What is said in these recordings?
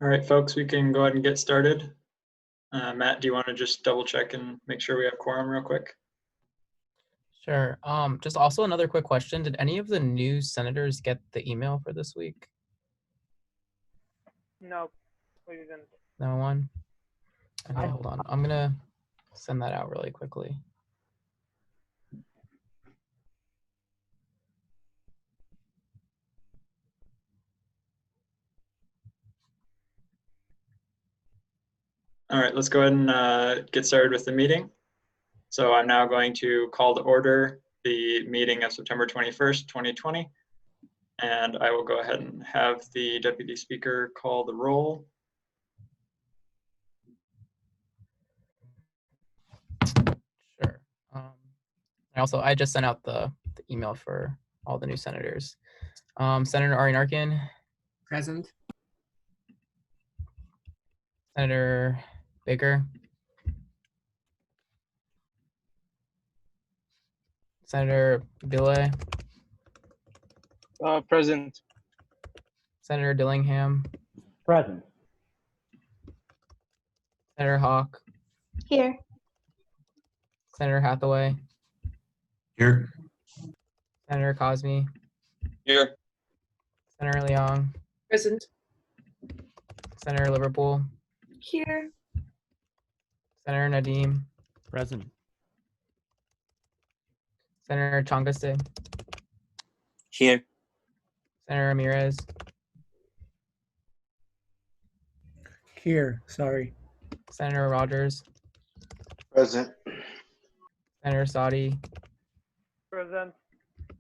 All right, folks, we can go ahead and get started. Matt, do you want to just double check and make sure we have quorum real quick? Sure. Just also another quick question. Did any of the new senators get the email for this week? No, we didn't. No one? Okay, hold on. I'm gonna send that out really quickly. All right, let's go ahead and get started with the meeting. So I'm now going to call to order the meeting of September 21st, 2020. And I will go ahead and have the deputy speaker call the roll. Sure. I just sent out the email for all the new senators. Senator Ari Narkin. Present. Senator Baker. Senator Billay. Present. Senator Dillingham. Present. Senator Hawk. Here. Senator Hathaway. Here. Senator Cosme. Here. Senator Liang. Present. Senator Liverpool. Here. Senator Nadeem. Present. Senator Changase. Here. Senator Ramirez. Here, sorry. Senator Rogers. Present. Senator Sadi. Present.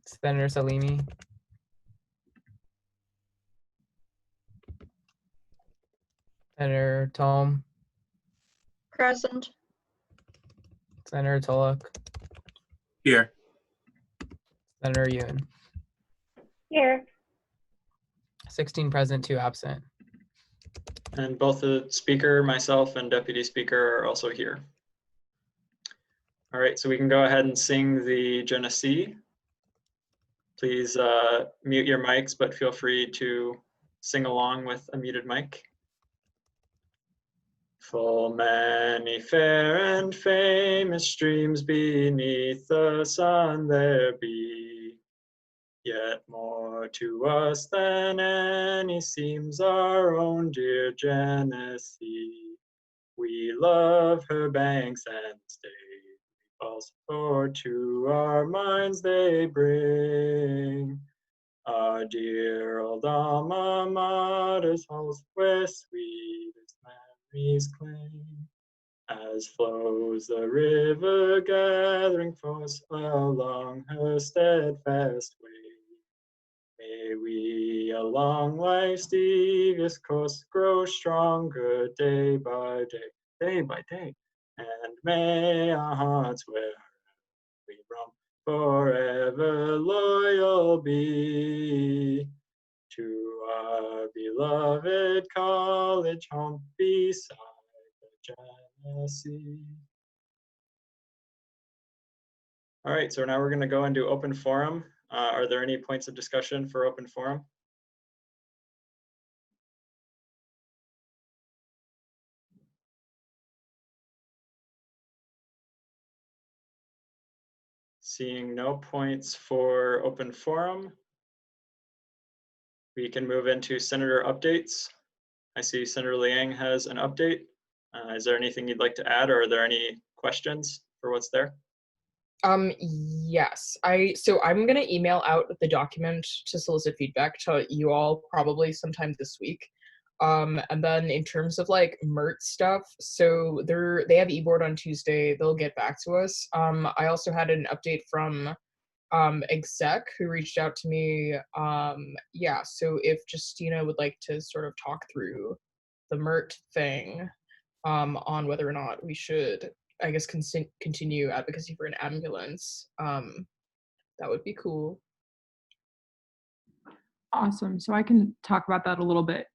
Senator Salimi. Senator Tome. Present. Senator Tulloch. Here. Senator Yoon. Here. 16 present, 2 absent. And both the speaker, myself, and deputy speaker are also here. All right, so we can go ahead and sing the Genesee. Please mute your mics, but feel free to sing along with a muted mic. Full many fair and famous streams beneath the sun there be, yet more to us than any seems our own dear Genesee. We love her banks and stately falls, for to our minds they bring our dear old alma mater's halls, where sweetest memories cling. As flows the river gathering force along her steadfast way, may we along life's devious course grow stronger day by day, and may our hearts wherever we roam forever loyal be to our beloved college home beside the Genesee. All right, so now we're going to go into open forum. Are there any points of discussion for open forum? Seeing no points for open forum, we can move into senator updates. I see Senator Liang has an update. Is there anything you'd like to add, or are there any questions for what's there? Yes. So I'm gonna email out the document to solicit feedback to you all probably sometime this week. And then in terms of like Mert stuff, so they have eBoard on Tuesday. They'll get back to us. I also had an update from exec who reached out to me. Yeah, so if Justina would like to sort of talk through the Mert thing, on whether or not we should, I guess, continue advocacy for an ambulance, that would be cool. Awesome. So I can talk about that a little bit.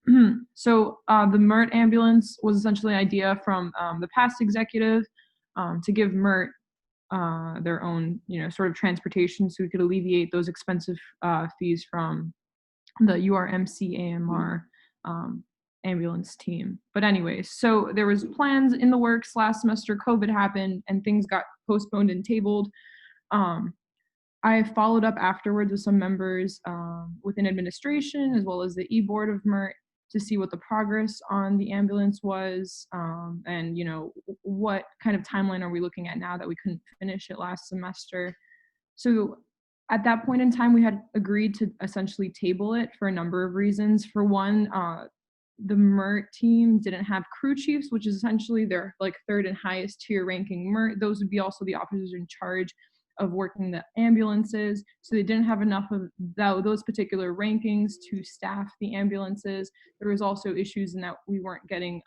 So the Mert Ambulance was essentially an idea from the past executive to give Mert their own, sort of transportation, so we could alleviate those expensive fees from the URMC AMR ambulance team. But anyways, so there was plans in the works last semester. COVID happened and things got postponed and tabled. I followed up afterwards with some members within administration as well as the e-board of Mert to see what the progress on the ambulance was, and what kind of timeline are we looking at now that we couldn't finish it last semester. So at that point in time, we had agreed to essentially table it for a number of reasons. For one, the Mert team didn't have crew chiefs, which is essentially their like third and highest tier ranking Mert. Those would be also the officers in charge of working the ambulances. So they didn't have enough of those particular rankings to staff the ambulances. There was also issues in that we weren't getting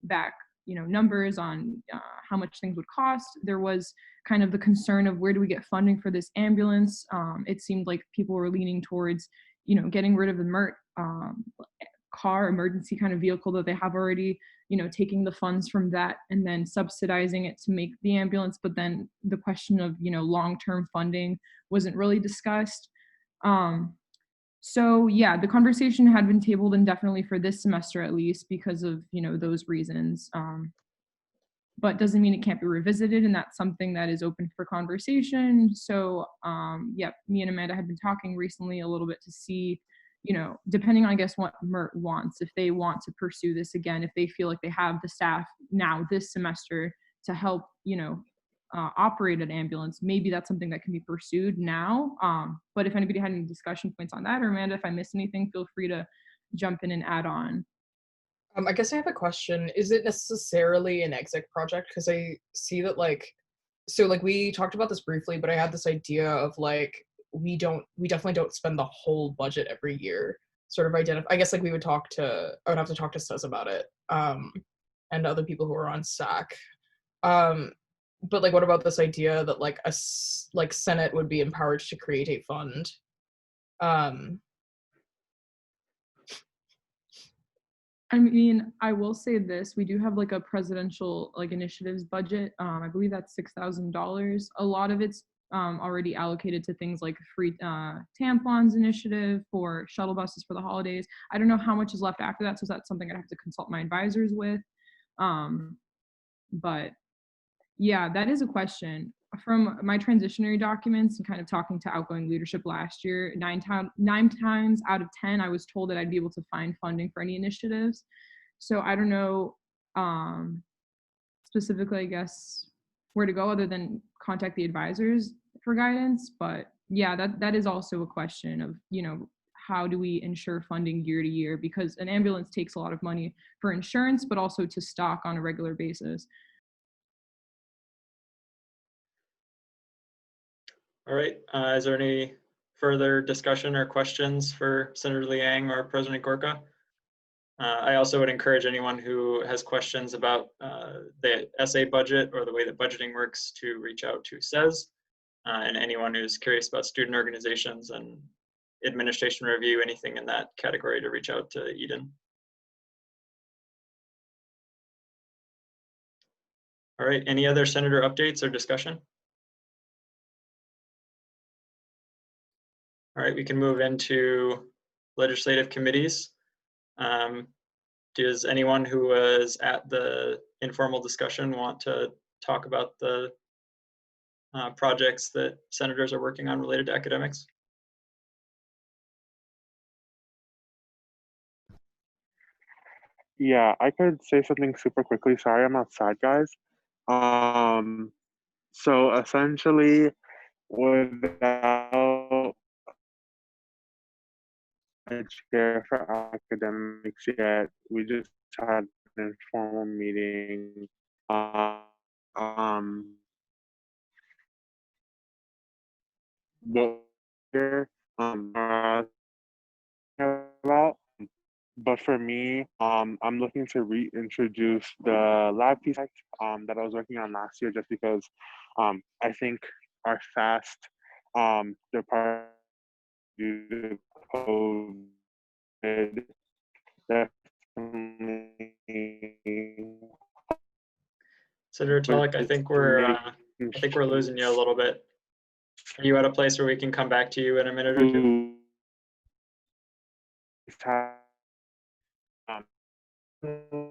back numbers on how much things would cost. There was kind of the concern of where do we get funding for this ambulance. It seemed like people were leaning towards getting rid of the Mert car emergency kind of vehicle that they have already, taking the funds from that and then subsidizing it to make the ambulance. But then the question of long-term funding wasn't really discussed. So yeah, the conversation had been tabled indefinitely for this semester at least because of those reasons, but doesn't mean it can't be revisited, and that's something that is open for conversation. So yeah, me and Amanda had been talking recently a little bit to see, depending on I guess what Mert wants, if they want to pursue this again, if they feel like they have the staff now this semester to help operate an ambulance, maybe that's something that can be pursued now. But if anybody had any discussion points on that, or Amanda, if I missed anything, feel free to jump in and add on. I guess I have a question. Is it necessarily an exec project? Because I see that we talked about this briefly, but I had this idea of we definitely don't spend the whole budget every year. Sort of I guess I would have to talk to Sez about it, and other people who are on SAC. But what about this idea that Senate would be empowered to create a fund? I mean, I will say this, we do have a presidential initiatives budget. I believe that's $6,000. A lot of it's already allocated to things like free tampons initiative for shuttle buses for the holidays. I don't know how much is left after that, so that's something I'd have to consult my advisors with. But yeah, that is a question. From my transitionary documents and kind of talking to outgoing leadership last year, 9 times out of 10, I was told that I'd be able to find funding for any initiatives. So I don't know specifically, I guess, where to go other than contact the advisors for guidance. But yeah, that is also a question of, how do we ensure funding year to year? Because an ambulance takes a lot of money for insurance, but also to stock on a regular basis. All right, is there any further discussion or questions for Senator Liang or President Gorka? I also would encourage anyone who has questions about the SA budget or the way that budgeting works to reach out to Sez, and anyone who's curious about student organizations and administration review, anything in that category, to reach out to Eden. All right, any other senator updates or discussion? All right, we can move into legislative committees. Does anyone who was at the informal discussion want to talk about the projects that senators are working on related to academics? Yeah, I could say something super quickly. Sorry, I'm outside, guys. So essentially, without a chair for academics yet, we just had an informal meeting. But for me, I'm looking to reintroduce the lab piece that I was working on last year, just because I think our FAST department due to COVID definitely. Senator Tulloch, I think we're losing you a little bit. Are you at a place where we can come back to you in a minute or two? Yeah.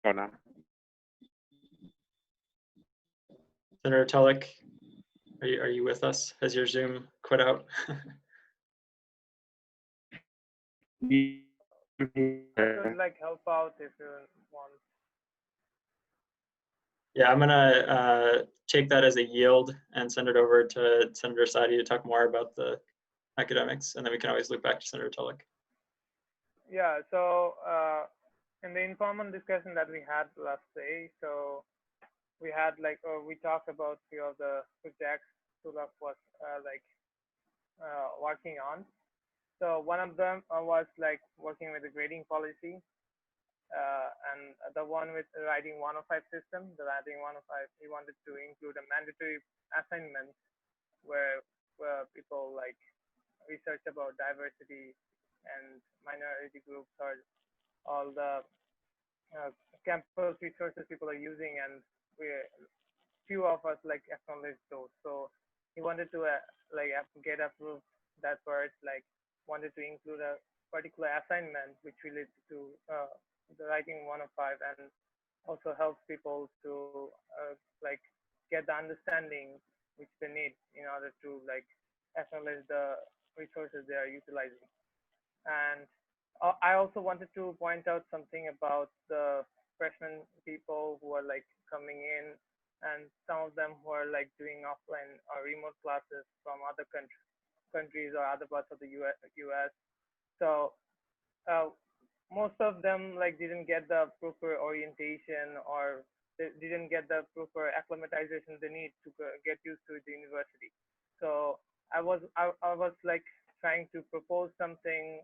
Go now. Senator Tulloch, are you with us? Has your Zoom quit out? I could like help out if you want. Yeah, I'm gonna take that as a yield and send it over to Senator Sadi to talk more about the academics, and then we can always loop back to Senator Tulloch. Yeah, so in the informal discussion that we had last day, so we had like, we talked about few of the projects Tulloch was working on. So one of them was like working with the grading policy, and the one with the writing 105 system, the writing 105, he wanted to include a mandatory assignment where people like research about diversity and minority groups or all the campus resources people are using, and few of us like acknowledge those. So he wanted to get approved that part, like wanted to include a particular assignment which relates to the writing 105 and also helps people to like get the understanding which they need in order to like acknowledge the resources they are utilizing. And I also wanted to point out something about the freshman people who are like coming in, and some of them who are like doing offline or remote classes from other countries or other parts of the US. So most of them like didn't get the proper orientation, or they didn't get the proper acclimatization they need to get used to the university. So I was like trying to propose something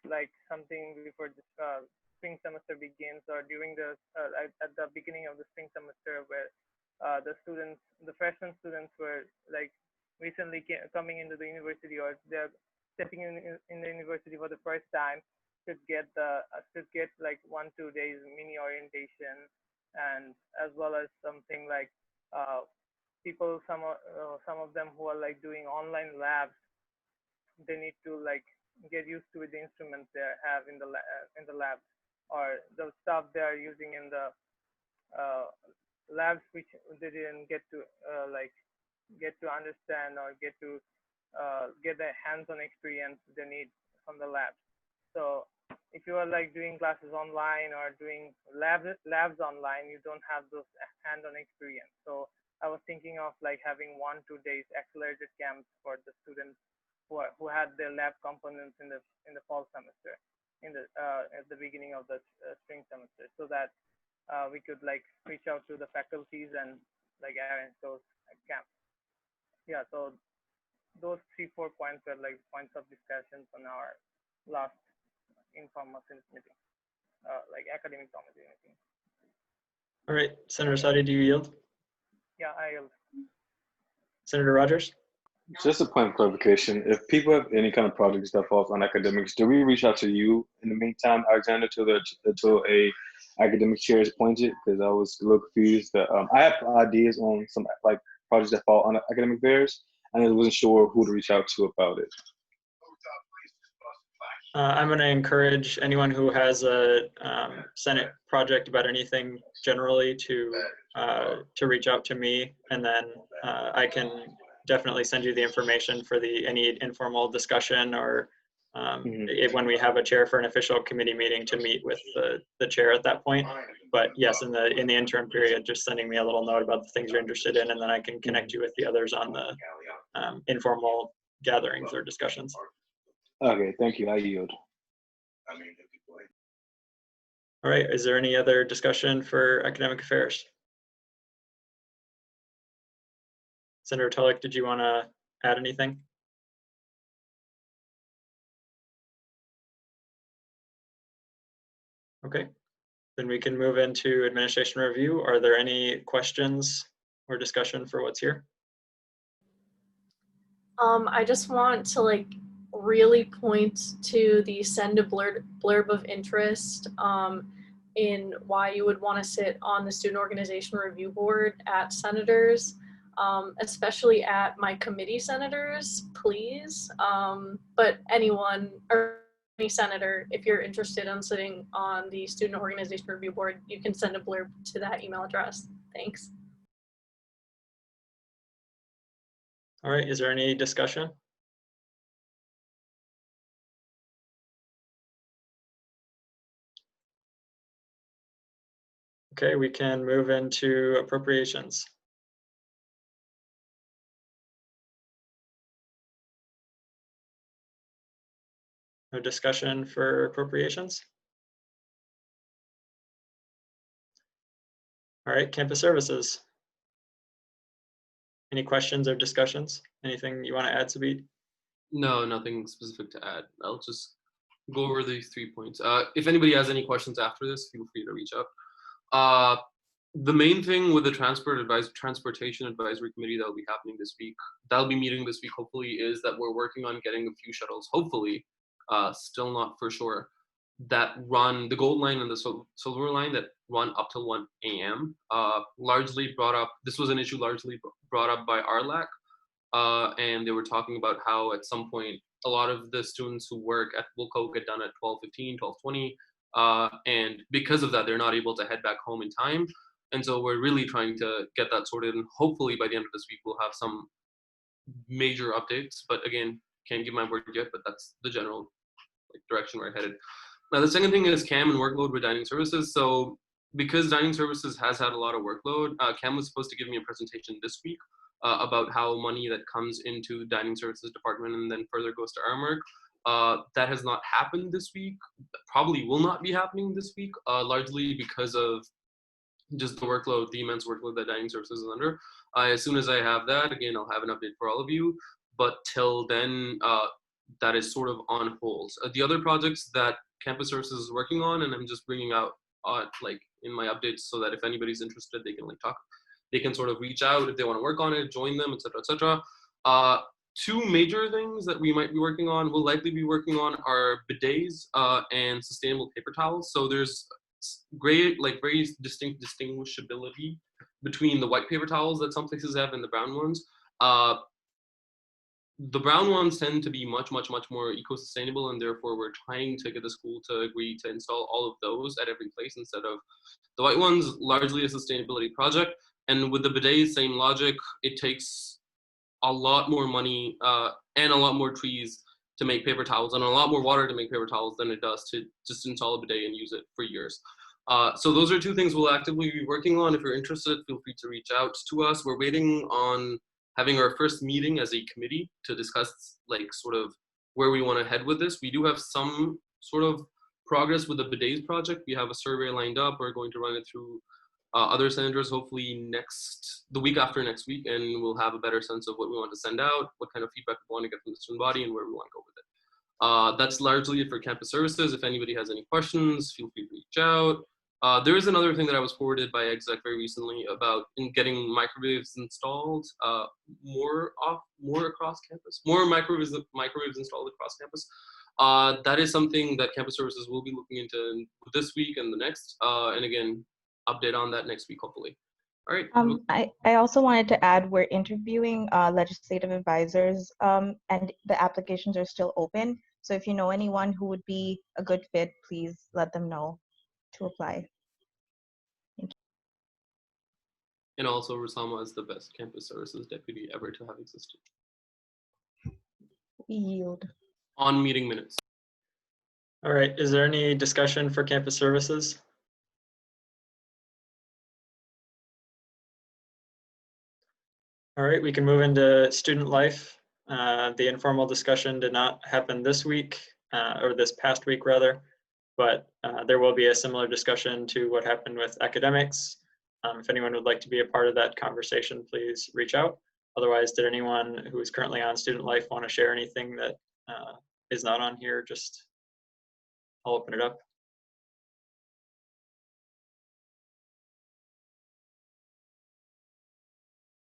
like something before the spring semester begins, or during the at the beginning of the spring semester, where the freshman students were like recently coming into the university, or they're stepping in the university for the first time, should get like 1-2 days mini orientation, and as well as something like people, some of them who are like doing online labs, they need to like get used to the instruments they have in the lab, or the stuff they are using in the labs, which they didn't get to understand or get the hands-on experience they need from the labs. So if you are like doing classes online or doing labs online, you don't have those hands-on experience. So I was thinking of like having 1-2 days accelerated camps for the students who had their lab components in the fall semester, at the beginning of the spring semester, so that we could like reach out to the faculties and like arrange those camps. Yeah, so those 3-4 points were like points of discussions on our last informal meeting, like academic committee meeting. All right, Senator Sadi, do you yield? Yeah, I yield. Senator Rogers? Just a point of clarification. If people have any kind of projects that falls on academics, do we reach out to you in the meantime, Alexander, till a academic chair is appointed? Because I was a little confused. That I have ideas on some like projects that fall on academic affairs, and I wasn't sure who to reach out to about it. I'm going to encourage anyone who has a Senate project about anything generally to reach out to me, and then I can definitely send you the information for any informal discussion, or when we have a chair for an official committee meeting, to meet with the chair at that point. But yes, in the interim period, just sending me a little note about the things you're interested in, and then I can connect you with the others on the informal gatherings or discussions. Okay, thank you. I yield. All right, is there any other discussion for academic affairs? Senator Tulloch, did you want to add anything? Okay, then we can move into administration review. Are there any questions or discussion for what's here? I just want to like really point to the send a blurb of interest in why you would want to sit on the student organization review board at Senators. especially at my committee senators, please. But anyone or any senator, if you're interested in sitting on the Student Organization Review Board, you can send a blurb to that email address. Thanks. All right, is there any discussion? Okay, we can move into appropriations. No discussion for appropriations? All right, campus services. Any questions or discussions? Anything you want to add, Sabit? No, nothing specific to add. I'll just go over these 3 points. If anybody has any questions after this, feel free to reach out. The main thing with the Transportation Advisory Committee that will be happening this week, that'll be meeting this week hopefully, is that we're working on getting a few shuttles, hopefully, still not for sure, that run the Gold Line and the Silver Line that run up till 1 a.m. Largely brought up, this was an issue largely brought up by RLAC, and they were talking about how at some point a lot of the students who work at Wilco get done at 12:15, 12:20, and because of that, they're not able to head back home in time. And so we're really trying to get that sorted, and hopefully by the end of this week, we'll have some major updates. But again, can't give my word yet, but that's the general direction we're headed. Now, the second thing is CAM and workload with dining services. So because dining services has had a lot of workload, CAM was supposed to give me a presentation this week about how money that comes into the dining services department and then further goes to ARMWork. That has not happened this week, probably will not be happening this week, largely because of just the workload, the immense workload that dining services is under. As soon as I have that, again, I'll have an update for all of you. But till then, that is sort of on hold. The other projects that Campus Services is working on, and I'm just bringing out like in my updates so that if anybody's interested, they can like talk. They can sort of reach out if they want to work on it, join them, etc., etc. Two major things that we might be working on, will likely be working on, are bidets and sustainable paper towels. So there's great, like very distinct distinguishability between the white paper towels that some places have and the brown ones. The brown ones tend to be much more eco-sustainable, and therefore we're trying to get the school to agree to install all of those at every place instead of the white ones, largely a sustainability project. And with the bidets, same logic. It takes a lot more money and a lot more trees to make paper towels and a lot more water to make paper towels than it does to just install a bidet and use it for years. So those are two things we'll actively be working on. If you're interested, feel free to reach out to us. We're waiting on having our first meeting as a committee to discuss like sort of where we want to head with this. We do have some sort of progress with the bidets project. We have a survey lined up. We're going to run it through other senators hopefully the week after next week, and we'll have a better sense of what we want to send out, what kind of feedback we want to get from the student body, and where we want to go with it. That's largely it for campus services. If anybody has any questions, feel free to reach out. There is another thing that I was forwarded by exec very recently about getting microwaves installed more across campus, more microwaves installed across campus. That is something that campus services will be looking into this week and the next. And again, update on that next week, hopefully. All right. I also wanted to add, we're interviewing legislative advisors and the applications are still open. So if you know anyone who would be a good fit, please let them know to apply. Thank you. And also, Rusama is the best campus services deputy ever to have existed. We yield. On meeting minutes. All right, is there any discussion for campus services? All right, we can move into student life. The informal discussion did not happen this week, or this past week rather, but there will be a similar discussion to what happened with academics. If anyone would like to be a part of that conversation, please reach out. Otherwise, did anyone who is currently on student life want to share anything that is not on here? Just, I'll open it up.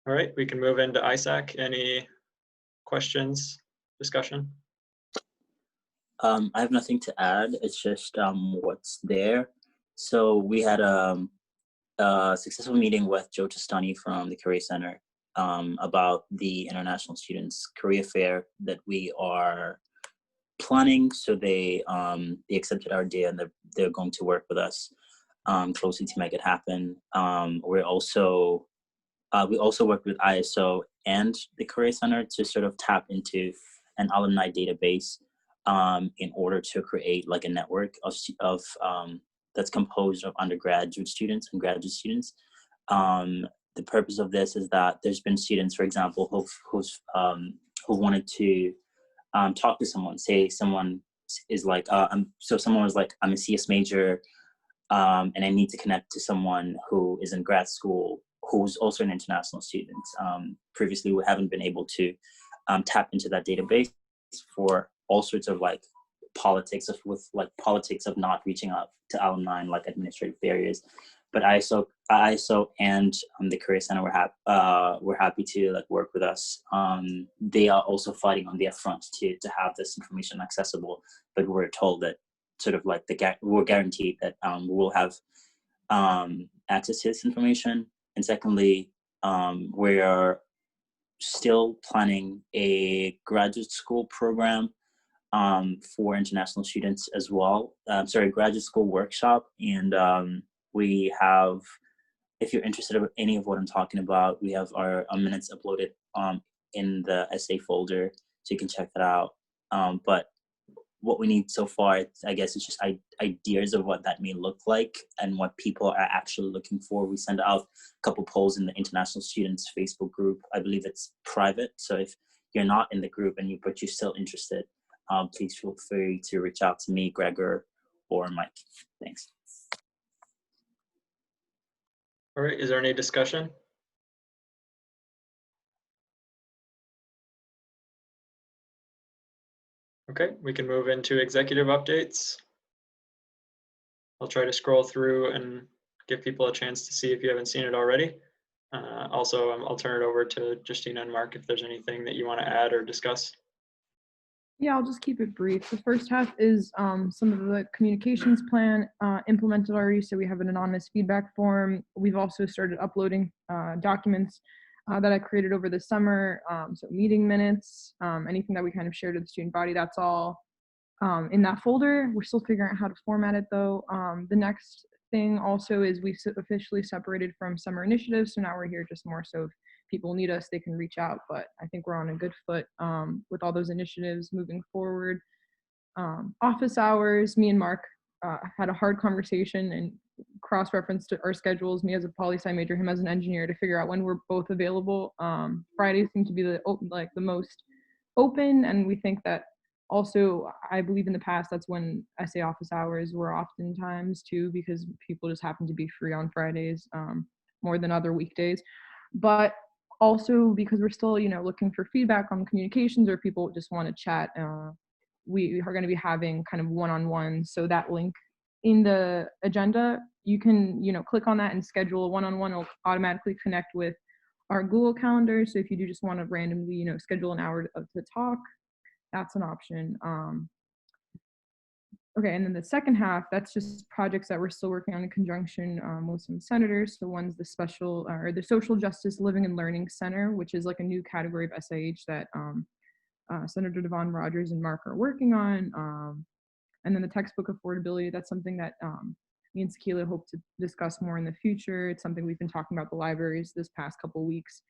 All right, we can move into ISAC. Any questions, discussion? I have nothing to add. It's just what's there. So we had a successful meeting with Joe Tostani from the Career Center about the international students career fair that we are planning. So they accepted our idea, and they're going to work with us closely to make it happen. We also worked with ISO and the Career Center to sort of tap into an alumni database in order to create like a network of that's composed of undergraduate students and graduate students. The purpose of this is that there's been students, for example, who wanted to talk to someone. Say someone is like, so someone was like, I'm a CS major, and I need to connect to someone who is in grad school, who's also an international student. Previously, we haven't been able to tap into that database for all sorts of like politics of not reaching out to alumni and like administrative barriers. But ISO and the Career Center were happy to like work with us. They are also fighting on their front to have this information accessible, but we're told that sort of like we're guaranteed that we will have access to this information. And secondly, we are still planning a graduate school program for international students as well. Graduate school workshop. And we have, if you're interested in any of what I'm talking about, we have our minutes uploaded in the essay folder, so you can check that out. But what we need so far, I guess, is just ideas of what that may look like and what people are actually looking for. We send out a couple polls in the international students Facebook group. I believe it's private, so if you're not in the group but you're still interested, please feel free to reach out to me, Gregor, or Mike. Thanks. All right, is there any discussion? Okay, we can move into executive updates. I'll try to scroll through and give people a chance to see if you haven't seen it already. Also, I'll turn it over to Justina and Mark if there's anything that you want to add or discuss. Yeah, I'll just keep it brief. The first half is some of the communications plan implemented already. So we have an anonymous feedback form. We've also started uploading documents that I created over the summer. So meeting minutes, anything that we kind of shared with the student body, that's all in that folder. We're still figuring out how to format it though. The next thing also is we've officially separated from summer initiatives. So now we're here just more so if people need us, they can reach out, but I think we're on a good foot with all those initiatives moving forward. Office hours, me and Mark had a hard conversation and cross-referenced our schedules, me as a poli-sci major, him as an engineer, to figure out when we're both available. Fridays seem to be the most open, and we think that also, I believe in the past, that's when essay office hours were oftentimes too, because people just happen to be free on Fridays more than other weekdays. But also because we're still, looking for feedback on communications, or people just want to chat, we are going to be having kind of one-on-one. So that link in the agenda, you can, click on that and schedule a one-on-one. It'll automatically connect with our Google Calendar. So if you do just want to randomly, schedule an hour to talk, that's an option. Okay, and then the second half, that's just projects that we're still working on in conjunction with some senators. So one's the Social Justice Living and Learning Center, which is like a new category of SIH that Senator Devon Rogers and Mark are working on. And then the textbook affordability, that's something that me and Sakila hope to discuss more in the future. It's something we've been talking about the libraries this past couple weeks.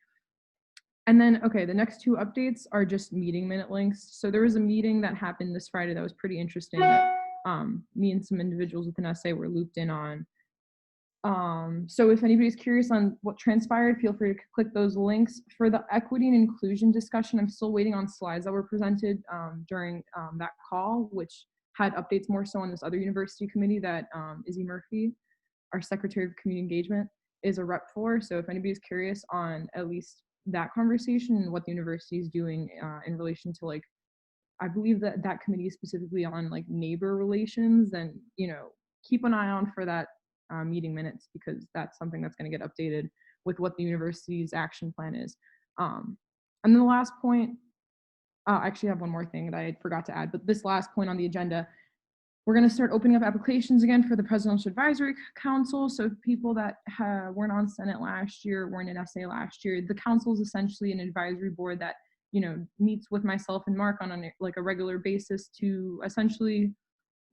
And then, okay, the next two updates are just meeting minute links. So there was a meeting that happened this Friday that was pretty interesting that me and some individuals with an essay were looped in on. So if anybody's curious on what transpired, feel free to click those links. For the equity and inclusion discussion, I'm still waiting on slides that were presented during that call, which had updates more so on this other university committee that Izzy Murphy, our Secretary of Community Engagement, is a rep for. So if anybody's curious on at least that conversation and what the university is doing in relation to I believe that that committee is specifically on neighbor relations, and keep an eye on for that meeting minutes, because that's something that's going to get updated with what the university's action plan is. And then the last point, I actually have one more thing that I forgot to add, but this last point on the agenda, We're going to start opening up applications again for the Presidential Advisory Council. So people that weren't on Senate last year, weren't in SA last year, the council is essentially an advisory board that, you know, meets with myself and Mark on a regular basis to essentially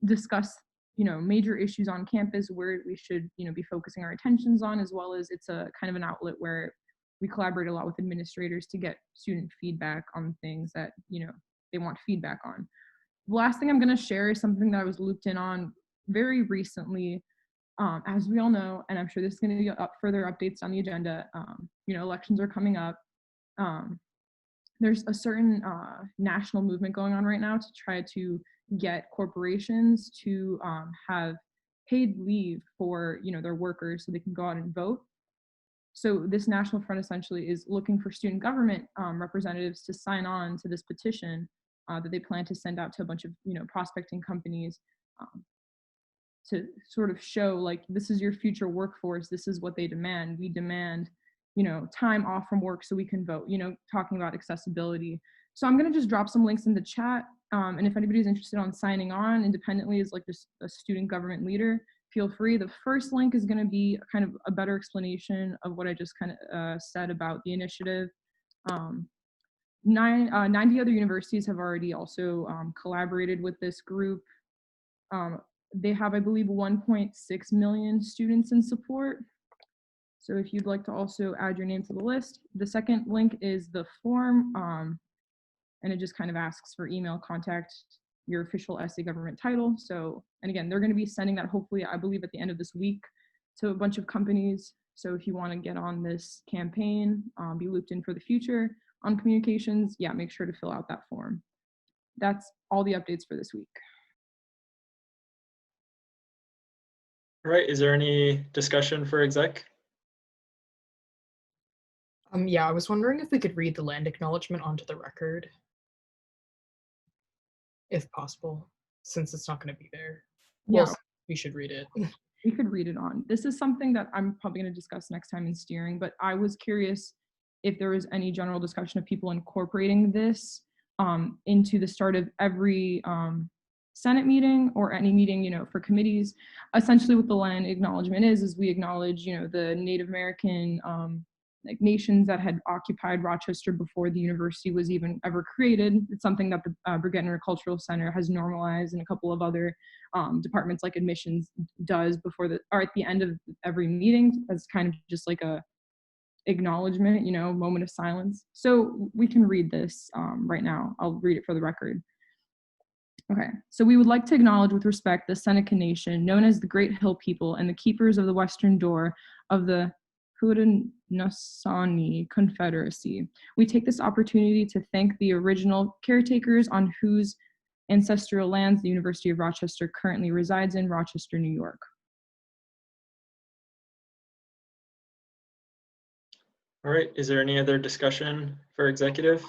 discuss, you know, major issues on campus where we should, you know, be focusing our attentions on, as well as it's a kind of an outlet where we collaborate a lot with administrators to get student feedback on things that, you know, they want feedback on. The last thing I'm going to share is something that I was looped in on very recently. As we all know, and I'm sure this is going to be further updates on the agenda, you know, elections are coming up. There's a certain national movement going on right now to try to get corporations to have paid leave for, you know, their workers so they can go out and vote. So this national front essentially is looking for student government representatives to sign on to this petition that they plan to send out to a bunch of, you know, prospecting companies to sort of show, like, this is your future workforce, this is what they demand. We demand, you know, time off from work so we can vote, you know, talking about accessibility. So I'm going to just drop some links in the chat. And if anybody's interested on signing on independently as like just a student government leader, feel free. The first link is going to be kind of a better explanation of what I just kind of said about the initiative. 90 other universities have already also collaborated with this group. They have, I believe, 1.6 million students in support. So if you'd like to also add your name to the list. The second link is the form, and it just kind of asks for email, contact, your official SA government title. So, and again, they're going to be sending that hopefully, I believe, at the end of this week to a bunch of companies. So if you want to get on this campaign, be looped in for the future on communications, yeah, make sure to fill out that form. That's all the updates for this week. All right, is there any discussion for exec? Yeah, I was wondering if we could read the land acknowledgement onto the record, if possible, since it's not going to be there. Yeah. Well, we should read it. We could read it on. This is something that I'm probably going to discuss next time in steering, but I was curious if there was any general discussion of people incorporating this into the start of every Senate meeting or any meeting, you know, for committees. Essentially what the land acknowledgement is we acknowledge, you know, the Native American like nations that had occupied Rochester before the university was even ever created. It's something that the Brigade Agricultural Center has normalized, and a couple of other departments like admissions does before or at the end of every meeting, as kind of just like a acknowledgement, you know, moment of silence. So we can read this right now. I'll read it for the record. Okay, so we would like to acknowledge with respect the Seneca Nation, known as the Great Hill People and the keepers of the western door of the Haudenosaunee Confederacy. We take this opportunity to thank the original caretakers on whose ancestral lands the University of Rochester currently resides in Rochester, New York. All right, is there any other discussion for executive?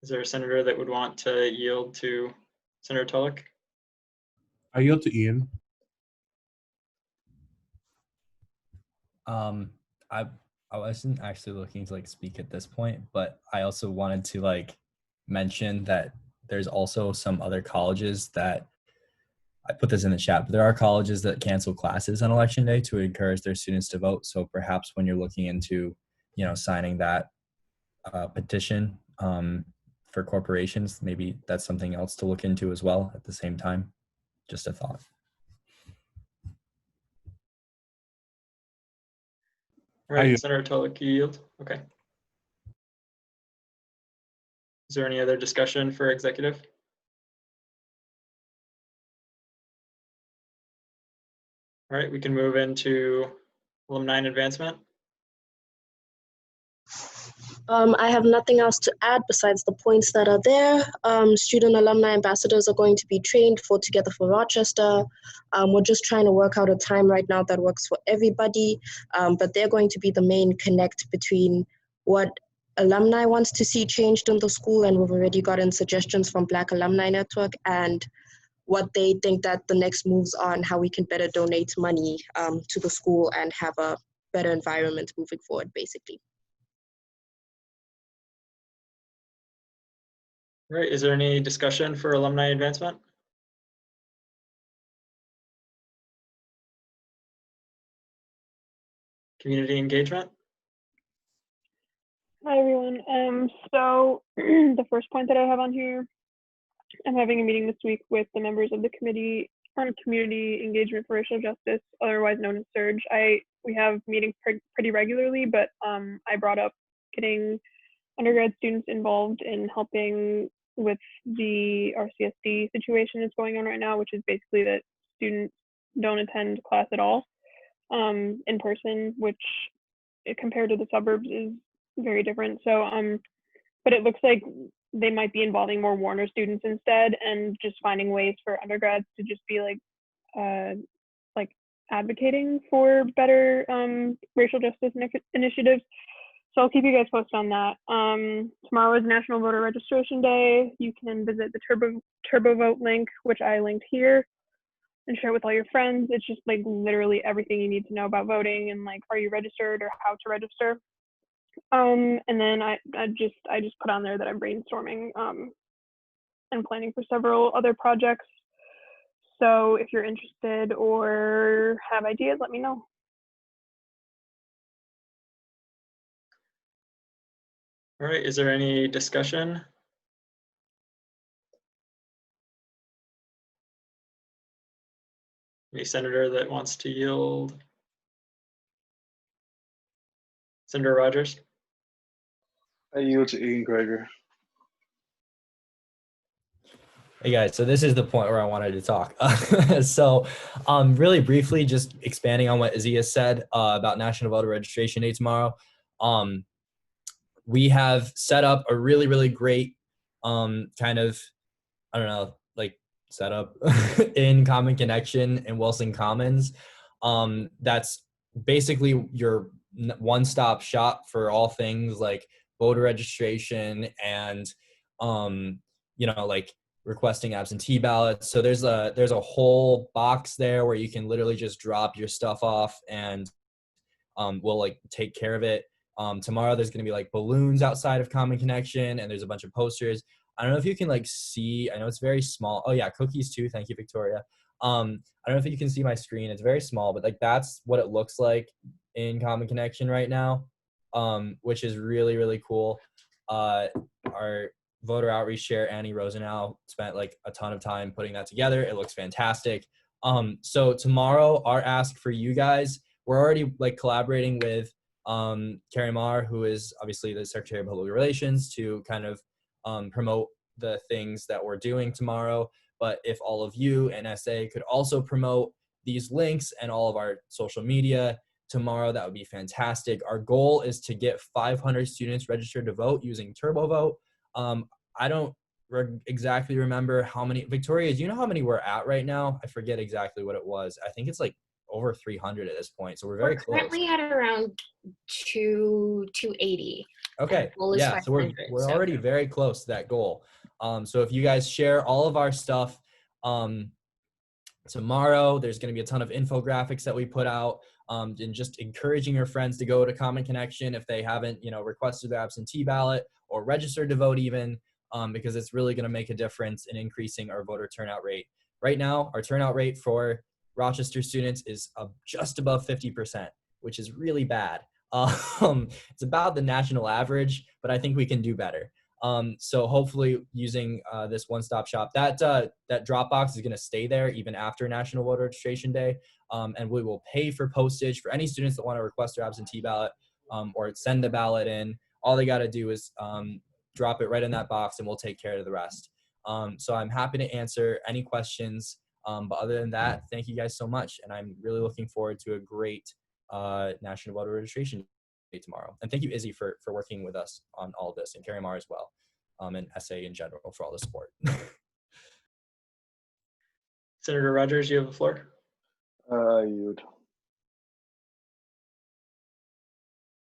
Is there a senator that would want to yield to Senator Tulloch? I yield to Ian. I wasn't actually looking to like speak at this point, but I also wanted to like mention that there's also some other colleges that I put this in the chat, but there are colleges that cancel classes on election day to encourage their students to vote. So perhaps when you're looking into, you know, signing that petition for corporations, maybe that's something else to look into as well at the same time. Just a thought. All right, Senator Tulloch, you yield. Okay. Is there any other discussion for executive? All right, we can move into Alumni Advancement. I have nothing else to add besides the points that are there. Student alumni ambassadors are going to be trained for Together for Rochester. We're just trying to work out a time right now that works for everybody, but they're going to be the main connect between what alumni wants to see changed in the school, and we've already gotten suggestions from Black Alumni Network, and what they think that the next moves on how we can better donate money to the school and have a better environment moving forward, basically. All right, is there any discussion for Alumni Advancement? Community engagement. Hi everyone. So the first point that I have on here, I'm having a meeting this week with the members of the committee on community engagement for racial justice, otherwise known as SURGE. We have meetings pretty regularly, but I brought up getting undergrad students involved in helping with the RCSD situation that's going on right now, which is basically that students don't attend class at all in person, which compared to the suburbs is very different. So but it looks like they might be involving more Warner students instead, and just finding ways for undergrads to just be like advocating for better racial justice initiatives. So I'll keep you guys posted on that. Tomorrow is National Voter Registration Day. You can visit the Turbo Vote link, which I linked here, and share it with all your friends. It's just like literally everything you need to know about voting, and like, are you registered or how to register. And then I just put on there that I'm brainstorming and planning for several other projects. So if you're interested or have ideas, let me know. All right, is there any discussion? Any senator that wants to yield? Senator Rogers? I yield to Ian Gregor. Hey guys, so this is the point where I wanted to talk. So really briefly, just expanding on what Izzy has said about National Voter Registration Day tomorrow. We have set up a really, really great kind of, I don't know, like setup in Common Connection in Wilson Commons. That's basically your one-stop shop for all things like voter registration and, you know, like requesting absentee ballots. So there's a whole box there where you can literally just drop your stuff off and we'll like take care of it. Tomorrow there's going to be like balloons outside of Common Connection, and there's a bunch of posters. I don't know if you can like see, I know it's very small. Oh yeah, cookies too. Thank you, Victoria. I don't know if you can see my screen. It's very small, but like that's what it looks like in Common Connection right now, which is really, really cool. Our voter outreach chair, Annie Rosenau, spent like a ton of time putting that together. It looks fantastic. So tomorrow, our ask for you guys, we're already like collaborating with Carrie Marr, who is obviously the Secretary of Public Relations, to kind of promote the things that we're doing tomorrow. But if all of you and SA could also promote these links and all of our social media tomorrow, that would be fantastic. Our goal is to get 500 students registered to vote using Turbo Vote. I don't exactly remember how many. Victoria, do you know how many we're at right now? I forget exactly what it was. I think it's like over 300 at this point, so we're very close. Currently at around 280. Okay, yeah, so we're already very close to that goal. So if you guys share all of our stuff tomorrow, there's going to be a ton of infographics that we put out, and just encouraging your friends to go to Common Connection if they haven't, you know, requested their absentee ballot or registered to vote even, because it's really going to make a difference in increasing our voter turnout rate. Right now, our turnout rate for Rochester students is just above 50%, which is really bad. It's about the national average, but I think we can do better. So hopefully using this one-stop shop, that Dropbox is going to stay there even after National Voter Registration Day, and we will pay for postage for any students that want to request their absentee ballot or send a ballot in. All they got to do is drop it right in that box, and we'll take care of the rest. So I'm happy to answer any questions. But other than that, thank you guys so much, and I'm really looking forward to a great National Voter Registration Day tomorrow. And thank you, Izzy, for working with us on all of this, and Carrie Marr as well, and SA in general for all the support. Senator Rogers, you have the floor. Yield.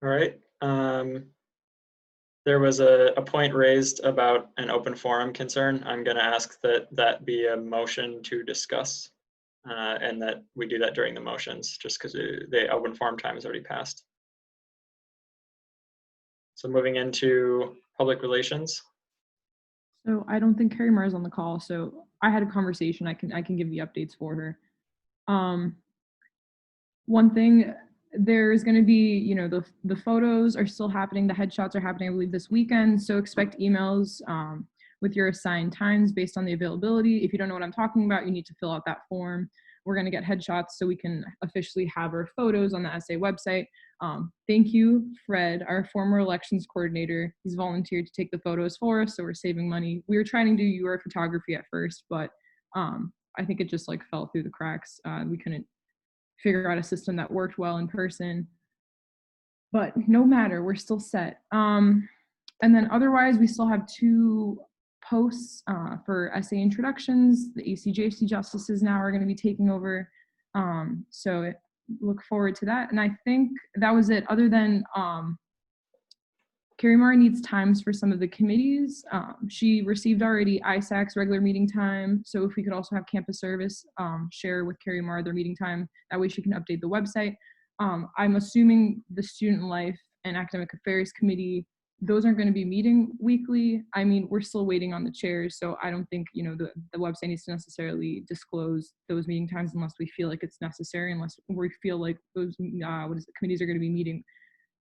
All right. There was a point raised about an open forum concern. I'm going to ask that be a motion to discuss, and that we do that during the motions, just because the open forum time has already passed. So moving into public relations. So I don't think Carrie Marr is on the call, so I had a conversation. I can give the updates for her. One thing there's going to be, you know, the photos are still happening. The headshots are happening, I believe, this weekend. So expect emails with your assigned times based on the availability. If you don't know what I'm talking about, you need to fill out that form. We're going to get headshots so we can officially have our photos on the SA website. Thank you, Fred, our former elections coordinator. He's volunteered to take the photos for us, so we're saving money. We were trying to do your photography at first, but I think it just like fell through the cracks. We couldn't figure out a system that worked well in person. But no matter, we're still set. And then otherwise, we still have 2 posts for SA introductions. The ACJC justices now are going to be taking over. So look forward to that. And I think that was it, other than Carrie Marr needs times for some of the committees. She received already ISAC's regular meeting time. So if we could also have campus service share with Carrie Marr their meeting time, that way she can update the website. I'm assuming the Student Life and Academic Affairs Committee, those aren't going to be meeting weekly. I mean, we're still waiting on the chairs, so I don't think, you know, the website needs to necessarily disclose those meeting times unless we feel like it's necessary, unless we feel like those committees are going to be meeting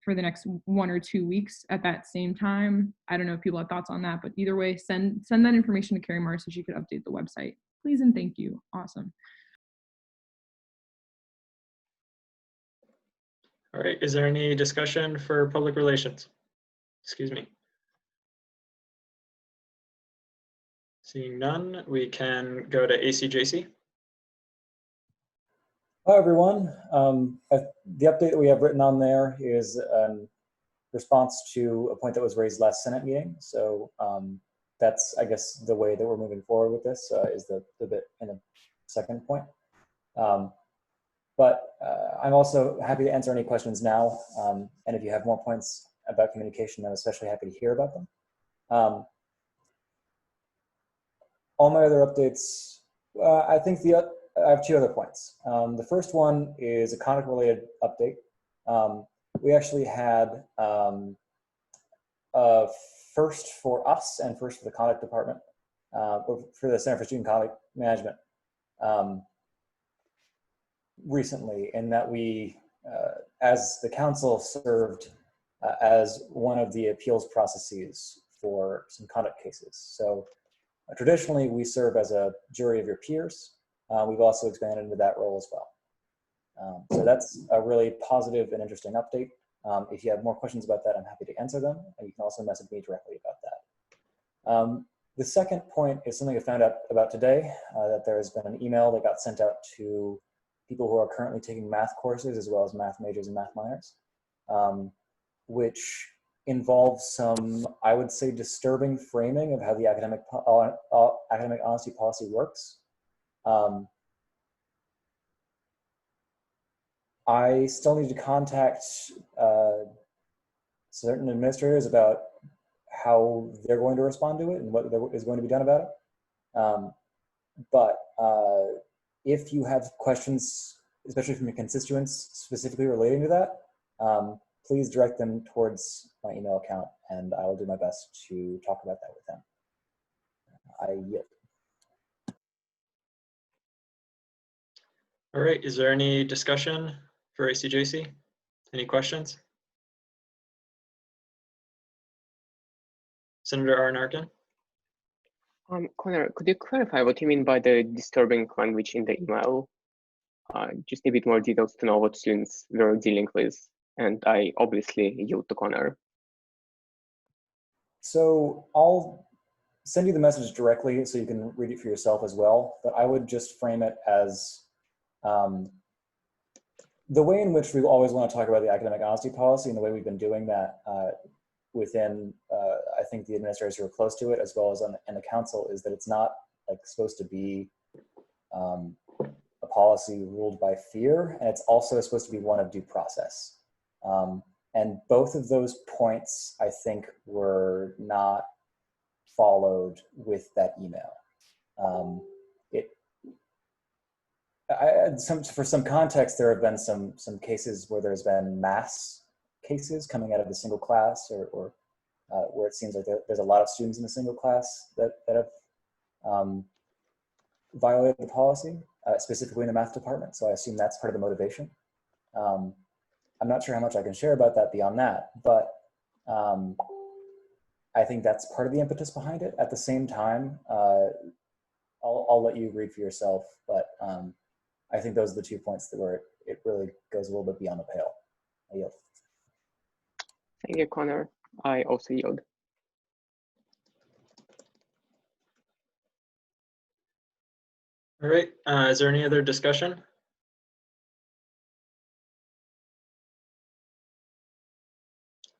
for the next 1 or 2 weeks at that same time. I don't know if people have thoughts on that, but either way, send that information to Carrie Marr so she could update the website. Please and thank you. Awesome. All right, is there any discussion for public relations? Excuse me. Seeing none, we can go to ACJC. Hi, everyone. The update that we have written on there is response to a point that was raised last Senate meeting. So that's, I guess, the way that we're moving forward with this is the bit in the second point. But I'm also happy to answer any questions now. And if you have more points about communication, I'm especially happy to hear about them. All my other updates, I think I have 2 other points. The first one is a conduct-related update. We actually had a first for us and first for the conduct department, for the Center for Student Conduct Management recently, in that we, as the council, served as one of the appeals processes for some conduct cases. So traditionally, we serve as a jury of your peers. We've also expanded into that role as well. So that's a really positive and interesting update. If you have more questions about that, I'm happy to answer them. And you can also message me directly about that. The second point is something I found out about today, that there has been an email that got sent out to people who are currently taking math courses, as well as math majors and math minors, which involves some, I would say, disturbing framing of how the academic honesty policy works. I still need to contact certain administrators about how they're going to respond to it and what is going to be done about it. But if you have questions, especially from your constituents specifically relating to that, please direct them towards my email account, and I will do my best to talk about that with them. I yield. All right, is there any discussion for ACJC? Any questions? Senator Arnarkin? Connor, could you clarify what you mean by the disturbing language in the email? Just a bit more details to know what students were dealing with. And I obviously yield to Connor. So I'll send you the message directly so you can read it for yourself as well, but I would just frame it as the way in which we always want to talk about the academic honesty policy, and the way we've been doing that within, I think, the administrators who are close to it, as well as in the council, is that it's not like supposed to be a policy ruled by fear, and it's also supposed to be one of due process. And both of those points, I think, were not followed with that email. For some context, there have been some cases where there's been mass cases coming out of a single class, or where it seems like there's a lot of students in a single class that have violated the policy, specifically in the math department. So I assume that's part of the motivation. I'm not sure how much I can share about that beyond that, but I think that's part of the impetus behind it. At the same time, I'll let you read for yourself, but I think those are the 2 points that where it really goes a little bit beyond the pale. I yield. Thank you, Connor. I also yield. All right, is there any other discussion?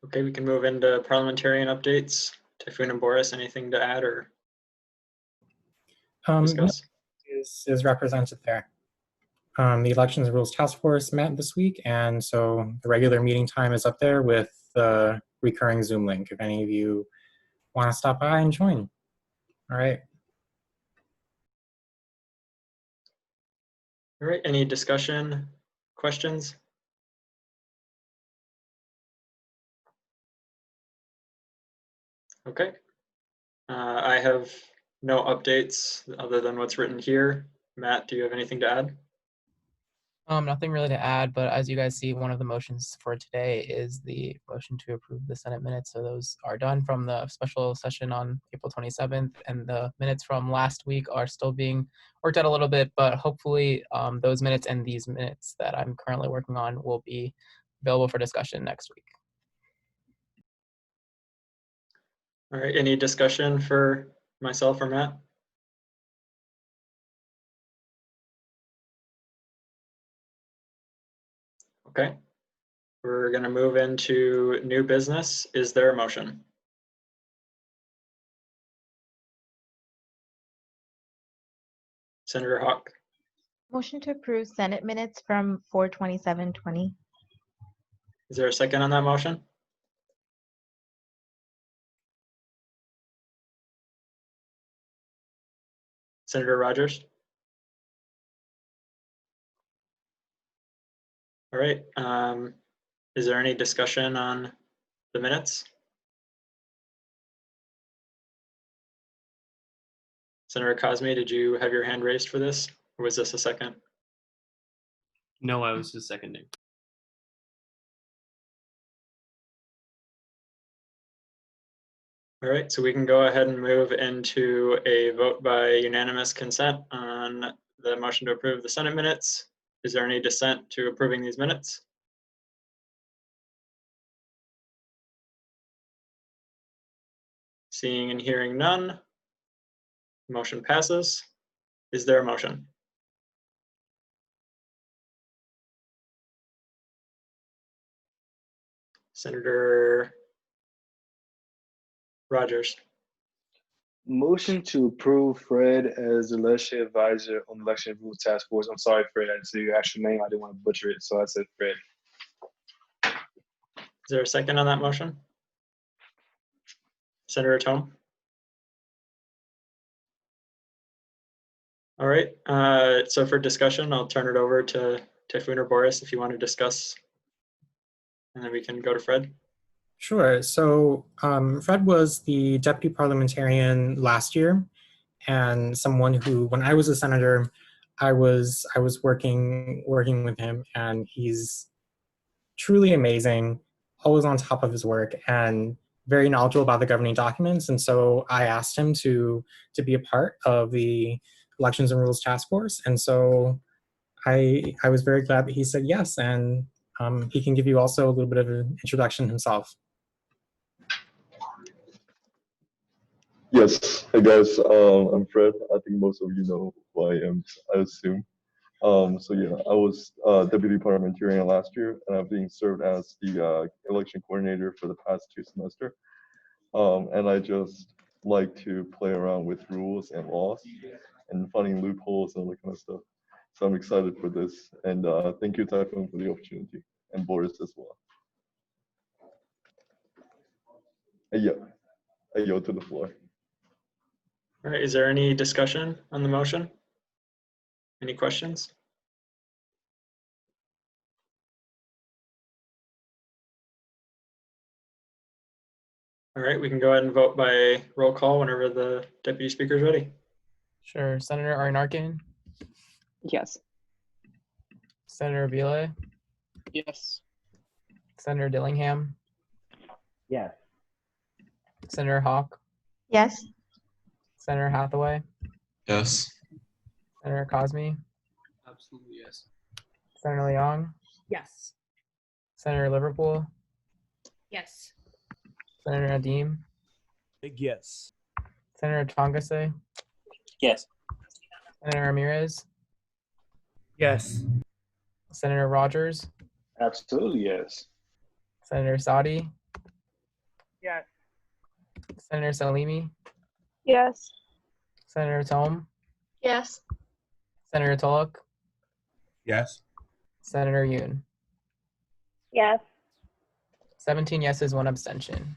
Okay, we can move into parliamentarian updates. Typhoon and Boris, anything to add or discuss? Is represented there. The Elections and Rules Task Force met this week, and so the regular meeting time is up there with the recurring Zoom link if any of you want to stop by and join. All right. All right, any discussion, questions? Okay. I have no updates other than what's written here. Matt, do you have anything to add? Nothing really to add, but as you guys see, one of the motions for today is the motion to approve the Senate minutes. So those are done from the special session on April 27th, and the minutes from last week are still being worked out a little bit, but hopefully those minutes and these minutes that I'm currently working on will be available for discussion next week. All right, any discussion for myself or Matt? Okay, we're gonna move into new business. Is there a motion? Senator Hawk. Motion to approve Senate minutes from 4/27/20. Is there a second on that motion? Senator Rogers. All right, is there any discussion on the minutes? Senator Cosme, did you have your hand raised for this, or was this a second? No, I was just seconding. All right, so we can go ahead and move into a vote by unanimous consent on the motion to approve the Senate minutes. Is there any dissent to approving these minutes? Seeing and hearing none, motion passes. Is there a motion? Senator Rogers. Motion to approve Fred as the legislative advisor on the election rules task force. I'm sorry, Fred, I didn't say your actual name. I didn't want to butcher it, so I said Fred. Is there a second on that motion? Senator Tome. All right, so for discussion, I'll turn it over to Typhoon or Boris if you want to discuss, and then we can go to Fred. Sure. So Fred was the deputy parliamentarian last year, and someone who, when I was a senator, I was working with him, and he's truly amazing, always on top of his work, and very knowledgeable about the governing documents. And so I asked him to be a part of the Elections and Rules Task Force, and so I was very glad that he said yes, and he can give you also a little bit of an introduction himself. Yes, hey guys, I'm Fred. I think most of you know who I am, I assume. So yeah, I was deputy parliamentarian last year, and I've been served as the election coordinator for the past 2 semesters. And I just like to play around with rules and laws and finding loopholes and all that kind of stuff. So I'm excited for this, and thank you, Typhoon, for the opportunity, and Boris as well. I yield to the floor. All right, is there any discussion on the motion? Any questions? All right, we can go ahead and vote by roll call whenever the deputy speaker is ready. Sure. Senator Arnarkin? Yes. Senator Abile? Yes. Senator Dillingham, Yes. Senator Hawk, Yes. Senator Hathaway, Yes. Senator Cosme, Absolutely yes. Senator Liang, Yes. Senator Liverpool, Yes. Senator Nadim, Yes. Senator Tongase, Yes. Senator Ramirez, Yes. Senator Rogers, Absolutely yes. Senator Sadi, Yes. Senator Salimi, Yes. Senator Tome, Yes. Senator Tulloch, Yes. Senator Yoon. Yes. 17 yeses, 1 abstention.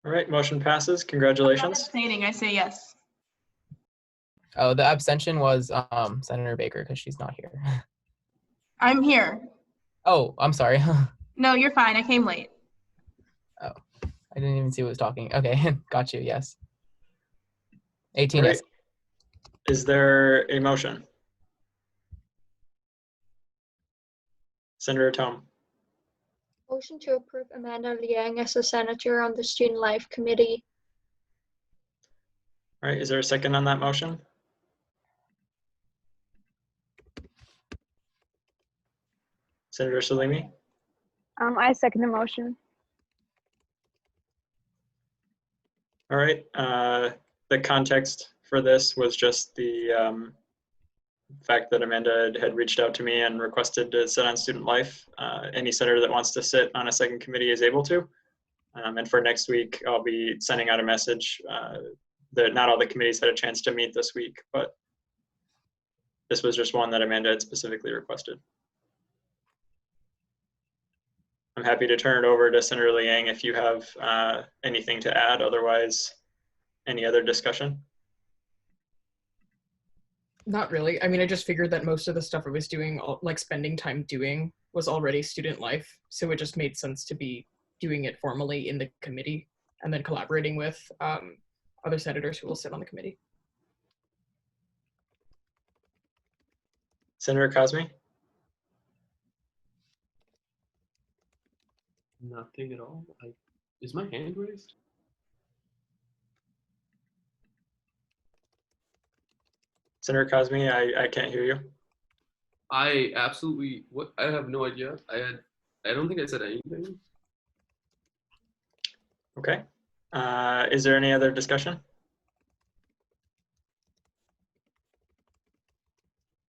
All right, motion passes. I'm not Congratulations. abstaining. I say yes. Oh, the abstention was Senator Baker because she's not here. I'm here. Oh, I'm sorry. No, you're fine. I came late. Oh, I didn't even see who was talking. Okay, got you. Yes. 18 All yes. right. Is there a motion? Senator Tome. Motion to approve Amanda Liang as a senator on the Student Life Committee. All right, is there a second on that motion? Senator Salimi? I second the motion. All right, the context for this was just the fact that Amanda had reached out to me and requested to sit on Student Life. Any senator that wants to sit on a second committee is able to. And for next week, I'll be sending out a message that not all the committees had a chance to meet this week, but this was just one that Amanda had specifically requested. I'm happy to turn it over to Senator Liang if you have anything to add. Otherwise, any other discussion? Not really. I mean, I just figured that most of the stuff I was doing, like spending time doing, was already student life. So it just made sense to be doing it formally in the committee and then collaborating with other senators who will sit on the committee. Senator Cosme? Nothing at all. Is my hand raised? Senator Cosme, I can't hear you. I absolutely, what? I have no idea. I don't think I said anything. Okay. Is there any other discussion?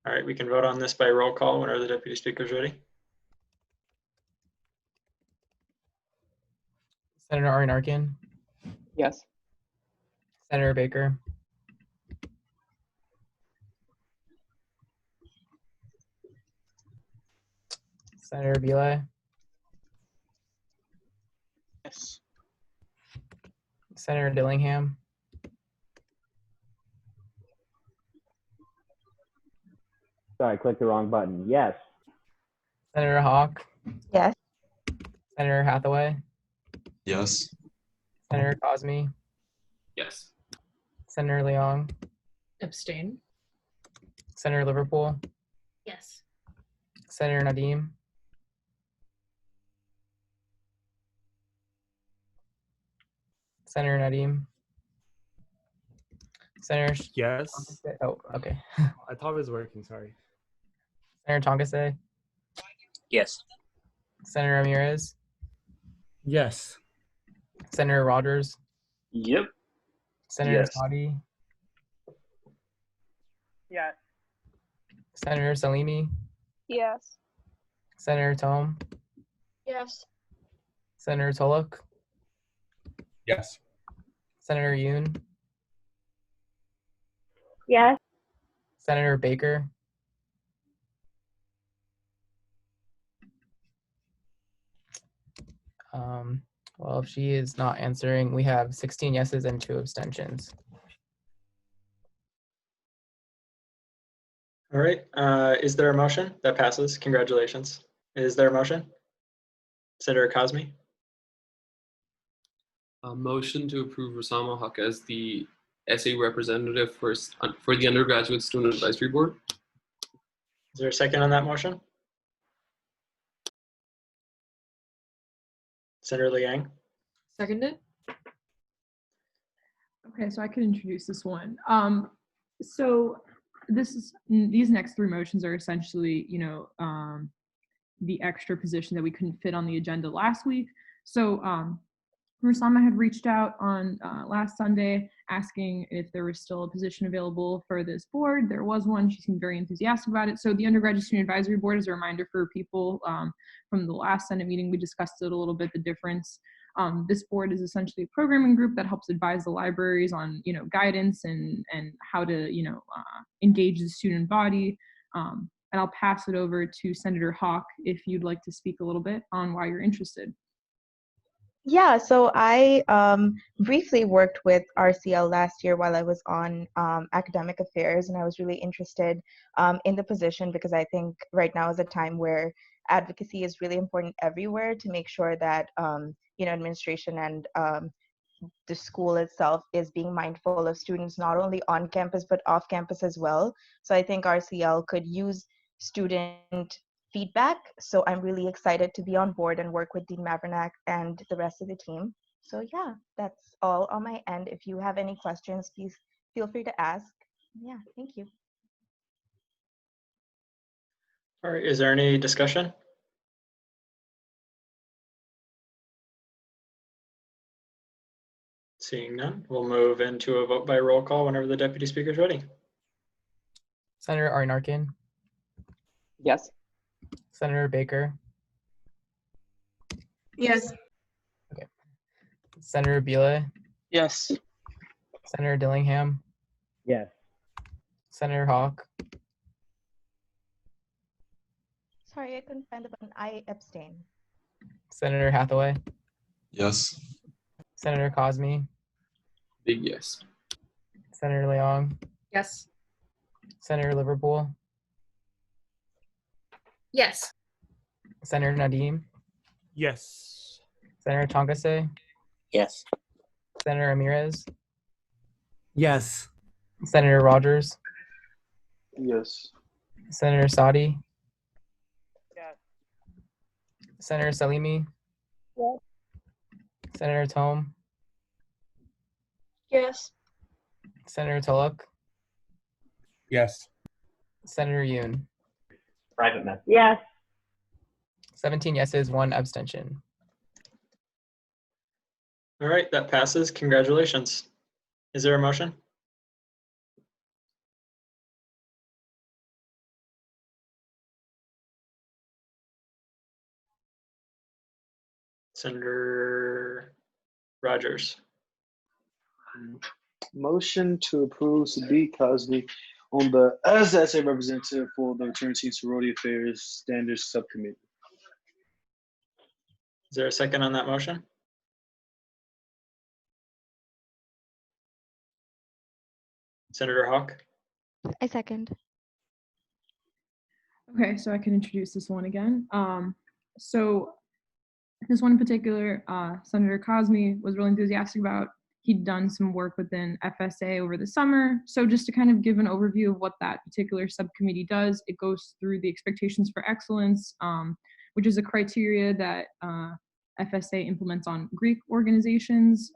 All right, we can vote on this by roll call whenever the deputy speaker is ready. Senator Arne Arkin, Yes. Senator Baker, Senator Belay, Yes. Senator Dillingham, Sorry, I clicked the wrong button. Yes. Senator Hawk, Yes. Senator Hathaway, Yes. Senator Cosme, Yes. Senator Liang, Abstain. Senator Liverpool, Yes. Senator Nadim, Senator Nadim, Senator Yes. Oh, okay. I thought it was working. Sorry. Senator Tongase, Yes. Senator Ramirez, Yes. Senator Rogers, Yep. Senator Yes. Sadi, Yes. Senator Salimi, Yes. Senator Tome, Yes. Senator Tulloch, Yes. Senator Yoon, Yes. Senator Baker, well, if she is not answering, we have 16 yeses and 2 abstentions. All right, is there a motion? That passes, congratulations. Is there a motion? Senator Cosme? A motion to approve Rusama Haq as the SA representative for the Undergraduate Student Advisory Board. Is there a second on that motion? Senator Liang. Seconded. Okay, so I could introduce this one. So these next three motions are essentially, the extra position that we couldn't fit on the agenda last week. So Rusama had reached out on last Sunday asking if there was still a position available for this board. There was one. She seemed very enthusiastic about it. So the Undergraduate Student Advisory Board, is a reminder for people from the last Senate meeting, we discussed it a little bit, the difference. This board is essentially a programming group that helps advise the libraries on, guidance and how to, engage the student body. And I'll pass it over to Senator Hawk if you'd like to speak a little bit on why you're interested. Yeah, so I briefly worked with RCL last year while I was on academic affairs, and I was really interested in the position because I think right now is a time where advocacy is really important everywhere to make sure that administration and the school itself is being mindful of students not only on campus but off campus as well. So I think RCL could use student feedback. So I'm really excited to be on board and work with Dean Mavernack and the rest of the team. So yeah, that's all on my end. If you have any questions, please feel free to ask. Yeah, thank you. All right, is there any discussion? Seeing none, we'll move into a vote by roll call whenever the deputy speaker is ready. Senator Arnarkin. Yes. Senator Baker. Yes. Okay. Senator Bile. Yes. Senator Dillingham. Yes. Senator Hawk. Sorry, I couldn't find the button. I abstain. Senator Hathaway. Yes. Senator Cosme. Big yes. Senator Liang. Yes. Senator Liverpool. Yes. Senator Nadim. Yes. Senator Tongase. Yes. Senator Ramirez. Yes. Senator Rogers. Yes. Senator Sadi. Yes. Senator Salimi. Yes. Senator Tome. Yes. Senator Tulloch. Yes. Senator Yoon. Private message. Yes. 17 yeses, 1 abstention. All right, that passes. Congratulations. Is there a motion? Senator Rogers. Motion to approve Sadiq Cosme on the as the SA representative for the Fraternity and Sorority Affairs Standards Subcommittee. Is there a second on that motion? Senator Hawk. I second. Okay, so I can introduce this one again. So this one in particular, Senator Cosme was really enthusiastic about. He'd done some work within FSA over the summer. So just to kind of give an overview of what that particular subcommittee does, it goes through the expectations for excellence, which is a criteria that FSA implements on Greek organizations.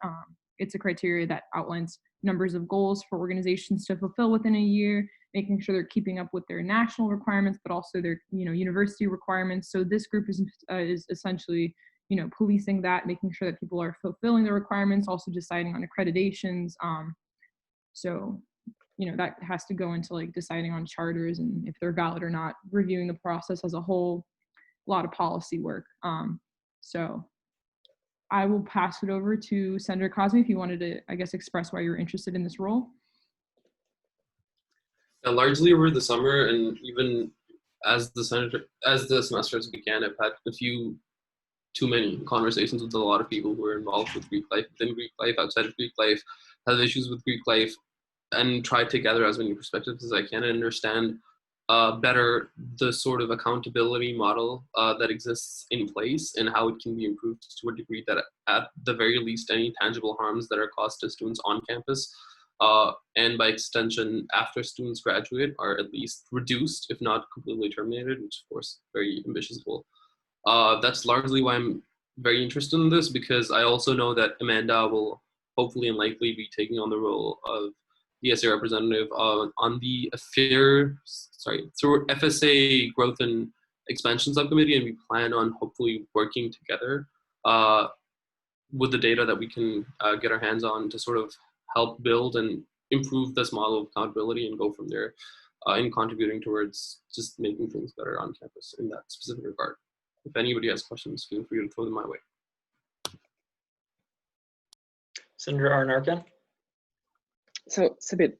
It's a criteria that outlines numbers of goals for organizations to fulfill within a year, making sure they're keeping up with their national requirements, but also their university requirements. So this group is essentially policing that, making sure that people are fulfilling the requirements, also deciding on accreditations. So that has to go into like deciding on charters and if they're valid or not, reviewing the process as a whole, a lot of policy work. So I will pass it over to Senator Cosme if you wanted to, I guess, express why you're interested in this role. Largely over the summer, and even as the semester has began, I've had a few too many conversations with a lot of people who are involved with Greek life, within Greek life, outside of Greek life, have issues with Greek life, and try to gather as many perspectives as I can and understand better the sort of accountability model that exists in place and how it can be improved to a degree that at the very least any tangible harms that are caused to students on campus and by extension after students graduate are at least reduced, if not completely terminated, which of course very ambitious goal. That's largely why I'm very interested in this because I also know that Amanda will hopefully and likely be taking on the role of the SA representative on the through FSA Growth and Expansion Subcommittee, and we plan on hopefully working together with the data that we can get our hands on to sort of help build and improve this model of accountability and go from there in contributing towards just making things better on campus in that specific regard. If anybody has questions, feel free to throw them my way. Senator Arnarkin. So, Sabit,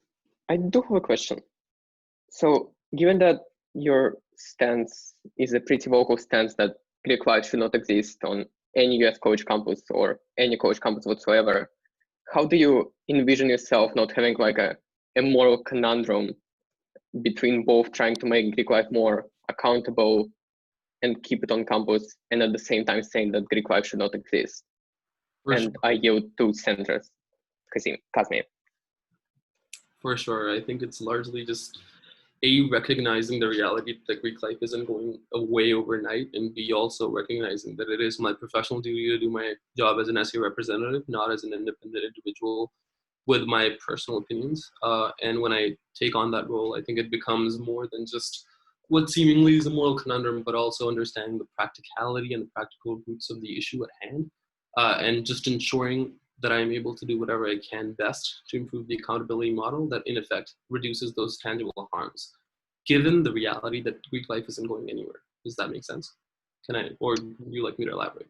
I do have a question. So, given that your stance is a pretty vocal stance that Greek life should not exist on any US college campus or any college campus whatsoever, how do you envision yourself not having like a moral conundrum between both trying to make Greek life more accountable and keep it on campus, and at the same time saying that Greek life should not exist? And I yield to Senators Kazmi. For sure, I think it's largely just A, recognizing the reality that Greek life isn't going away overnight, and B, also recognizing that it is my professional duty to do my job as an SA representative, not as an independent individual with my personal opinions. And when I take on that role, I think it becomes more than just what seemingly is a moral conundrum, but also understanding the practicality and the practical roots of the issue at hand, and just ensuring that I'm able to do whatever I can best to improve the accountability model that in effect reduces those tangible harms, given the reality that Greek life isn't going anywhere. Does that make sense? Or would you like me to elaborate?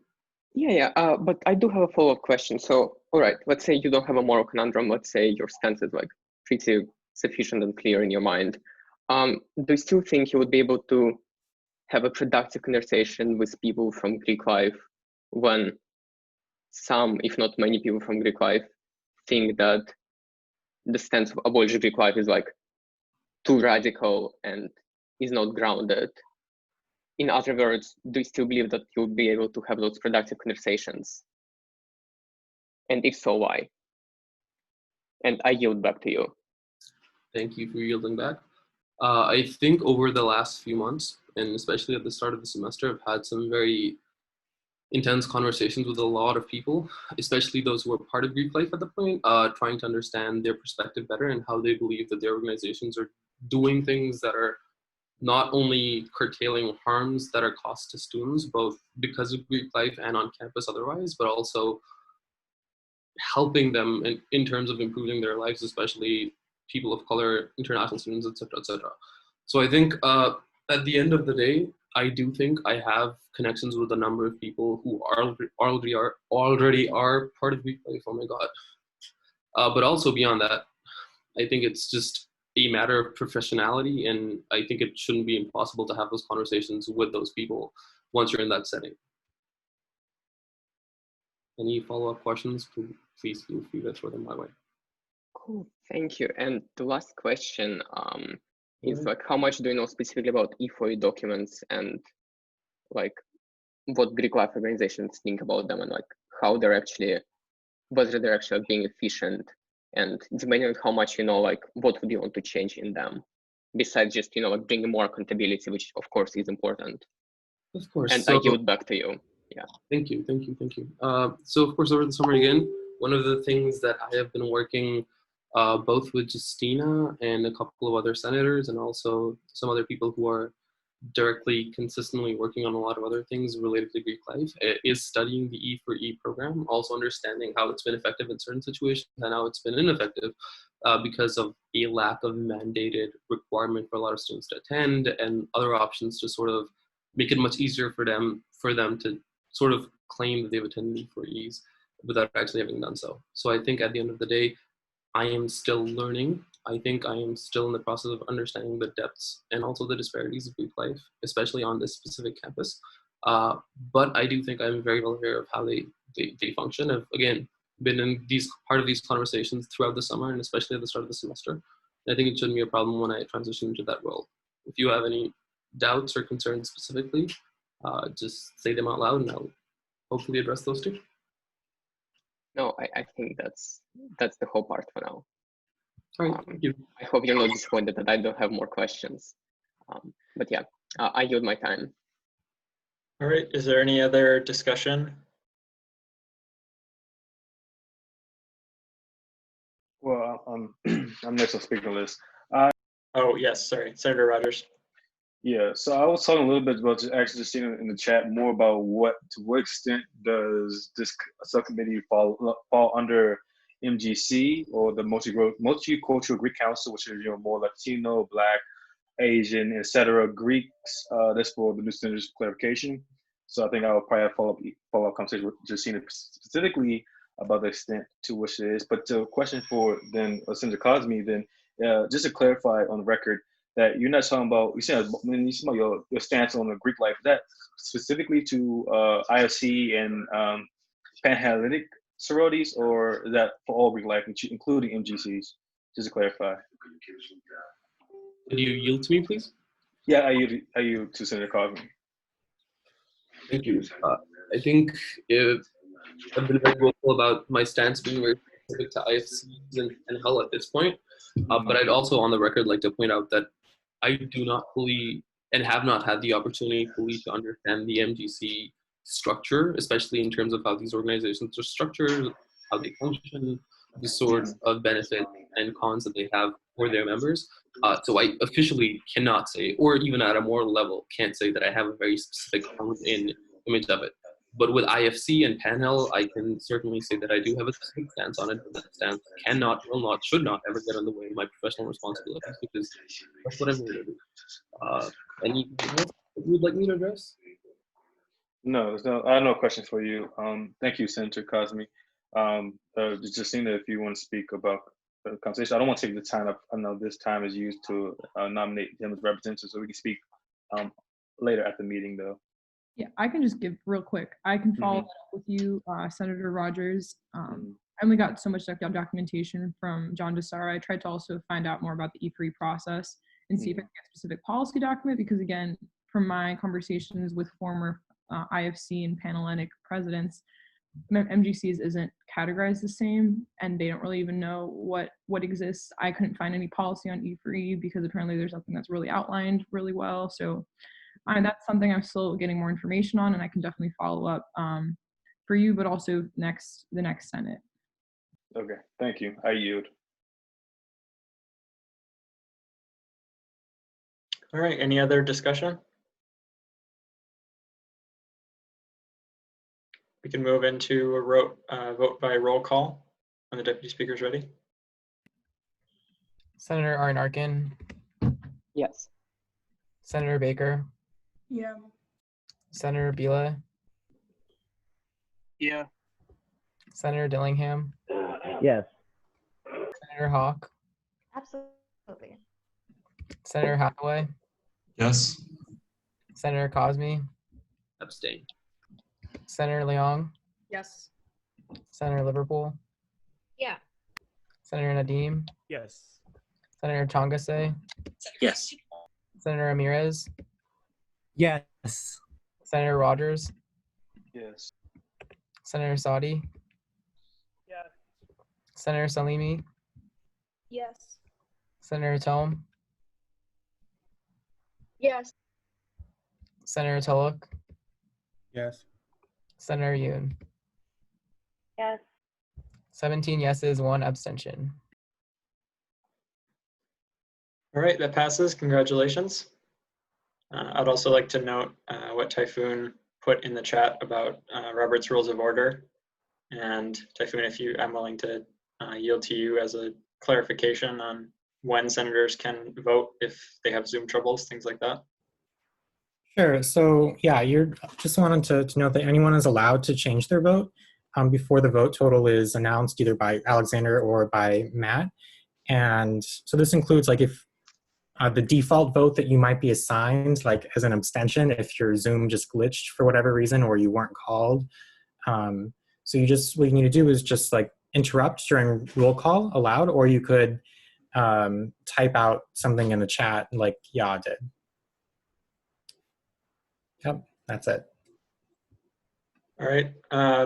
Yeah, but I do have a follow-up question. So, all right, let's say you don't have a moral conundrum. Let's say your stance is like pretty sufficient and clear in your mind. Do you still think you would be able to have a productive conversation with people from Greek life when some, if not many people from Greek life think that the stance of abolish Greek life is like too radical and is not grounded? In other words, do you still believe that you'll be able to have those productive conversations? And if so, why? And I yield back to you. Thank you for yielding back. I think over the last few months, and especially at the start of the semester, I've had some very intense conversations with a lot of people, especially those who are part of Greek life at the point, trying to understand their perspective better and how they believe that their organizations are doing things that are not only curtailing harms that are cost to students, both because of Greek life and on campus otherwise, but also helping them in terms of improving their lives, especially people of color, international students, etc., etc. So I think at the end of the day, I do think I have connections with a number of people who already are part of Greek life. Oh my God! But also beyond that, I think it's just a matter of professionality, and I think it shouldn't be impossible to have those conversations with those people once you're in that setting. Any follow-up questions? Please feel free to throw them my way. Cool, thank you. And the last question is like, how much do you know specifically about E4E documents and like what Greek life organizations think about them and like how they're actually, whether they're actually being efficient, and depending on how much you know, like what would you want to change in them besides just, you know, like bringing more accountability, which of course is important. Of course. And so, I yield back to you. Yeah. Thank you. So of course, over the summer again, one of the things that I have been working both with Justina and a couple of other senators and also some other people who are directly consistently working on a lot of other things related to Greek life is studying the E4E program, also understanding how it's been effective in certain situations and how it's been ineffective because of a lack of mandated requirement for a lot of students to attend and other options to sort of make it much easier for them to sort of claim that they've attended E4Es without actually having done so. So I think at the end of the day, I am still learning. I think I am still in the process of understanding the depths and also the disparities of Greek life, especially on this specific campus. But I do think I'm very well aware of how they function. I've, again, been in part of these conversations throughout the summer and especially at the start of the semester. And I think it shouldn't be a problem when I transition into that role. If you have any doubts or concerns specifically, just say them out loud and I'll hopefully address those too. No, I think that's the whole part for now. All right, thank you. I hope you're not disappointed that I don't have more questions. But yeah, I yield my time. All right, is there any other discussion Well, I'm next on speaker list. Oh, yes, sorry, Senator Rogers. Yeah, so I was talking a little bit about actually just seeing in the chat more about to what extent does this subcommittee fall under MGC or the Multicultural Greek Council, which is more Latino, Black, Asian, etc. Greeks. That's for the new senators clarification. So I think I will probably have follow up conversation with Justina specifically about the extent to which it is. But the question for then Senator Cosme, then just to clarify on the record that you're not talking about, you said when you talk about your stance on the Greek life, is that specifically to IFC and Panhellenic sororities, or is that for all Greek life, including MGCs? Just to clarify. Could you yield to me, please? Yeah, I yield to Senator Cosme. Thank you. I think I've been very vocal about my stance being very specific to IFCs and Hell at this point. But I'd also, on the record, like to point out that I do not fully and have not had the opportunity fully to understand the MGC structure, especially in terms of how these organizations are structured, how they function, the sort of benefit and cons that they have for their members. So I officially cannot say, or even at a moral level, can't say that I have a very specific in image of it. But with IFC and Panhell, I can certainly say that I do have a specific stance on it, but that stance cannot, will not, should not ever get in the way of my professional responsibilities, because that's what I'm here to do. Anything else that you would like me to address? No, I have no questions for you. Thank you, Senator Cosme. Justina, if you want to speak about the conversation, I don't want to take the time up. I know this time is used to nominate him as representative, so we can speak later at the meeting, though. Yeah, I can just give real quick. I can follow that up with you, Senator Rogers. I only got so much documentation from John DeSara. I tried to also find out more about the E3 process and see if I can get a specific policy document, because again, from my conversations with former IFC and Panhellenic presidents, MGCs isn't categorized the same, and they don't really even know what exists. I couldn't find any policy on E3 because apparently there's nothing that's really outlined really well. So that's something I'm still getting more information on, and I can definitely follow up for you, but also the next Senate. Okay, thank you. I yield. All right, any other discussion? We can move into a vote by roll call when the deputy speaker is ready. Senator Arne Arkin. Yes. Senator Baker. Yeah. Senator Bila. Yeah. Senator Dillingham. Yes. Senator Hawk. Absolutely. Senator Hathaway. Yes. Senator Cosme. Abstain. Senator Liang. Yes. Senator Liverpool. Yeah. Senator Nadim. Yes. Senator Chongase. Yes. Senator Ramirez. Yes. Senator Rogers. Yes. Senator Saudi. Yes. Senator Salimi. Yes. Senator Tome. Yes. Senator Tulloch. Yes. Senator Yoon. Yes. 17 yeses, 1 abstention. All right, that passes. Congratulations. I'd also like to note what Typhoon put in the chat about Robert's Rules of Order. And Typhoon, I'm willing to yield to you as a clarification on when senators can vote if they have Zoom troubles, things like that. Sure. So yeah, you're just wanted to note that anyone is allowed to change their vote before the vote total is announced either by Alexander or by Matt. And so this includes like if the default vote that you might be assigned, like as an abstention, if your Zoom just glitched for whatever reason or you weren't called. So what you need to do is just like interrupt during roll call aloud, or you could type out something in the chat like Ya did. Yep, that's it. All right,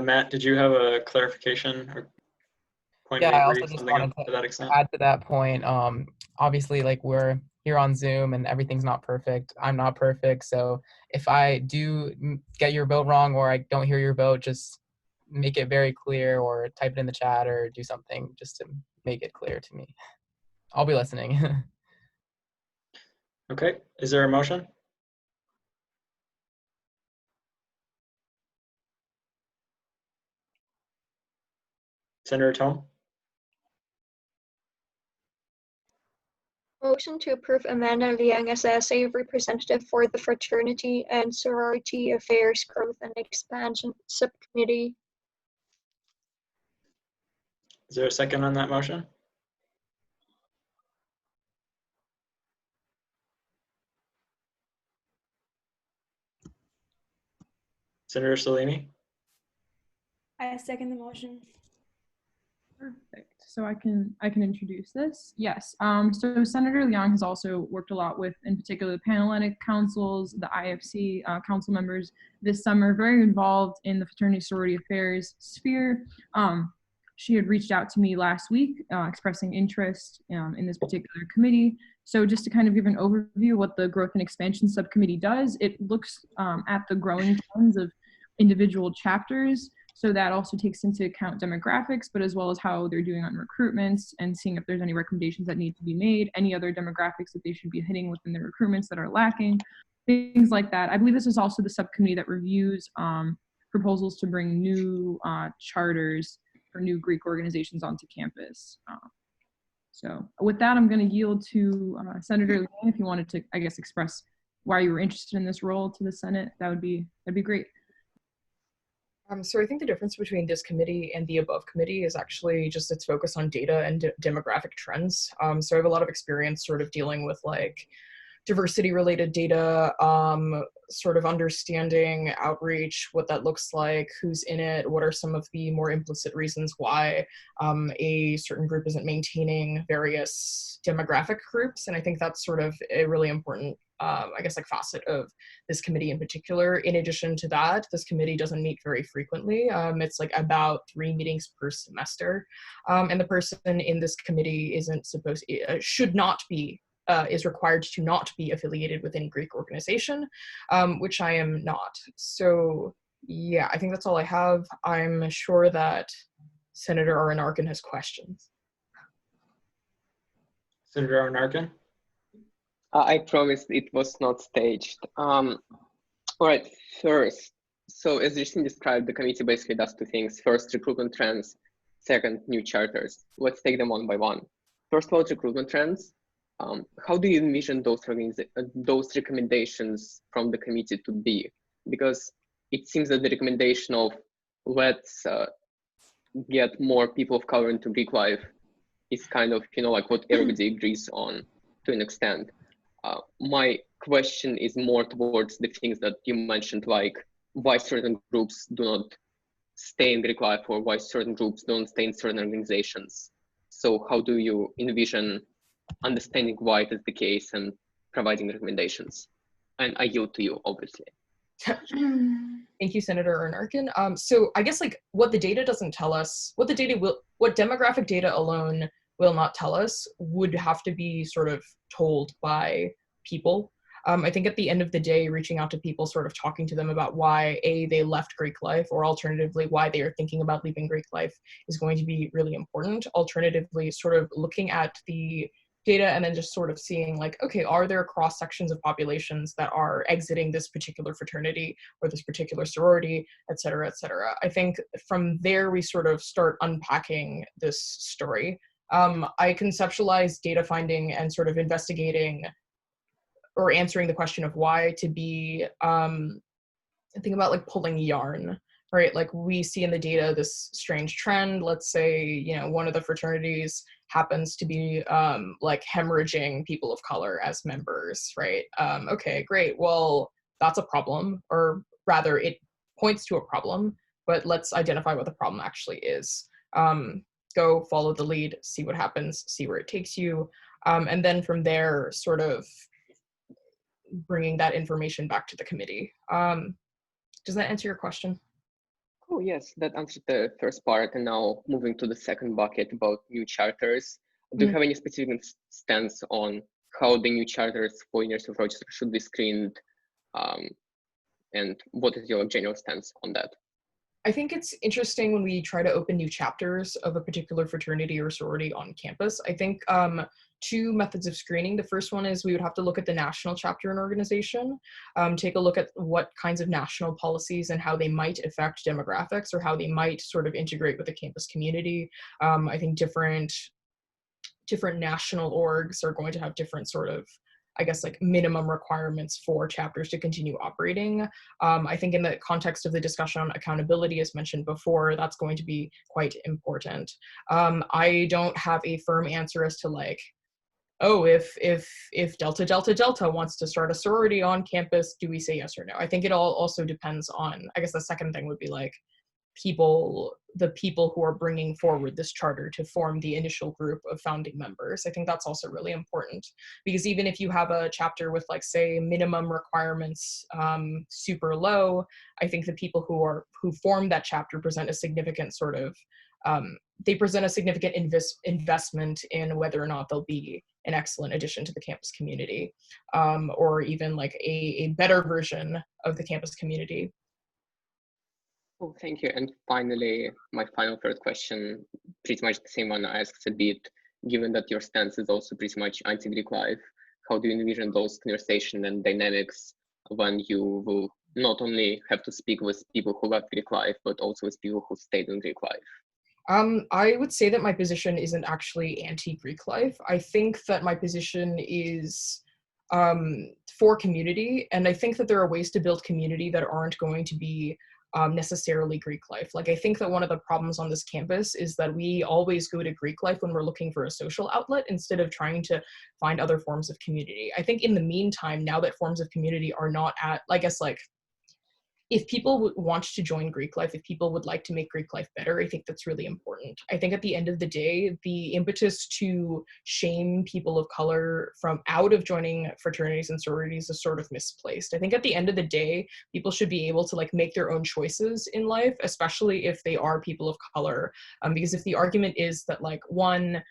Matt, did you have a clarification or point Yeah, of I also agree, just something wanted to that extent? add to that point. Obviously, like we're here on Zoom and everything's not perfect. I'm not perfect, so if I do get your vote wrong or I don't hear your vote, just make it very clear or type it in the chat or do something just to make it clear to me. I'll be listening. Okay, is there a motion? Senator Tome? Motion to approve Amanda Liang as SA representative for the Fraternity and Sorority Affairs Growth and Expansion Subcommittee. Is there a second on that motion? Senator Salini? I second the motion. Perfect. So I can introduce this. Yes. So Senator Liang has also worked a lot with, in particular, the Panhellenic councils, the IFC council members this summer. Very involved in the fraternity sorority affairs sphere. She had reached out to me last week, expressing interest in this particular committee. So just to kind of give an overview of what the Growth and Expansion Subcommittee does, it looks at the growing trends of individual chapters. So that also takes into account demographics, but as well as how they're doing on recruitments and seeing if there's any recommendations that need to be made, any other demographics that they should be hitting within the recruitments that are lacking, things like that. I believe this is also the subcommittee that reviews proposals to bring new charters for new Greek organizations onto campus. So with that, I'm going to yield to Senator Liang. If you wanted to, I guess, express why you were interested in this role to the Senate, that'd be great. So I think the difference between this committee and the above committee is actually just its focus on data and demographic trends. So I have a lot of experience sort of dealing with like diversity related data, sort of understanding outreach, what that looks like, who's in it, what are some of the more implicit reasons why a certain group isn't maintaining various demographic groups. And I think that's sort of a really important I guess, like facet of this committee in particular. In addition to that, this committee doesn't meet very frequently. It's like about 3 meetings per semester. And the person in this committee isn't supposed, should not be, is required to not be affiliated with any Greek organization, which I am not. So yeah, I think that's all I have. I'm sure that Senator Aronarkin has questions. Senator Aronarkin? I promised it was not staged. All right, first, so as Justine described, the committee basically does 2 things. First, recruitment trends. Second, new charters. Let's take them one by one. First about recruitment trends. How do you envision those recommendations from the committee to be? Because it seems that the recommendation of let's get more people of color into Greek life is kind of, you know, like what everybody agrees on to an extent. My question is more towards the things that you mentioned, like why certain groups do not stay in Greek life or why certain groups don't stay in certain organizations. So how do you envision understanding why it is the case and providing recommendations? And I yield to you, obviously. Thank you, Senator Aronarkin. So I guess like what the data doesn't tell us, what demographic data alone will not tell us would have to be sort of told by people. I think at the end of the day, reaching out to people, sort of talking to them about why they left Greek life, or alternatively why they are thinking about leaving Greek life, is going to be really important. Alternatively, sort of looking at the data and then just sort of seeing like, okay, are there cross sections of populations that are exiting this particular fraternity or this particular sorority, et cetera, et cetera. I think from there, we sort of start unpacking this story. I conceptualize data finding and sort of investigating or answering the question of why to be, think about like pulling yarn, right? Like we see in the data this strange trend. Let's say, you know, one of the fraternities happens to be like hemorrhaging people of color as members, right? Okay, great. Well, that's a problem, or rather it points to a problem, but let's identify what the problem actually is. Go follow the lead, see what happens, see where it takes you. And then from there, sort of bringing that information back to the committee. Does that answer your question? Oh, yes, that answered the first part. And now moving to the second bucket about new charters. Do you have any specific stance on how the new charters for University of Rochester should be screened? And what is your general stance on that? I think it's interesting when we try to open new chapters of a particular fraternity or sorority on campus. I think two methods of screening. The first one is we would have to look at the national chapter and organization, take a look at what kinds of national policies and how they might affect demographics or how they might sort of integrate with the campus community. I think different national orgs are going to have different sort of, I guess, like minimum requirements for chapters to continue operating. I think in the context of the discussion on accountability, as mentioned before, that's going to be quite important. I don't have a firm answer as to like, oh, if Delta Delta Delta wants to start a sorority on campus, do we say yes or no? I think it all also depends on, I guess the second thing would be like the people who are bringing forward this charter to form the initial group of founding members. I think that's also really important, because even if you have a chapter with like say minimum requirements super low, I think the people who form that chapter present a significant sort of they present a significant investment in whether or not they'll be an excellent addition to the campus community, or even like a better version of the campus community. Oh, thank you. And finally, my final third question, pretty much the same one I asked a bit, given that your stance is also pretty much anti-Greek life, how do you envision those conversations and dynamics when you will not only have to speak with people who love Greek life, but also with people who stayed in Greek life? I would say that my position isn't actually anti-Greek life. I think that my position is for community, and I think that there are ways to build community that aren't going to be necessarily Greek life. Like I think that one of the problems on this campus is that we always go to Greek life when we're looking for a social outlet instead of trying to find other forms of community. I think in the meantime, now that forms of community are not at, I guess like, if people want to join Greek life, if people would like to make Greek life better, I think that's really important. I think at the end of the day, the impetus to shame people of color from out of joining fraternities and sororities is sort of misplaced. I think at the end of the day, people should be able to like make their own choices in life, especially if they are people of color. Because if the argument is that like Greek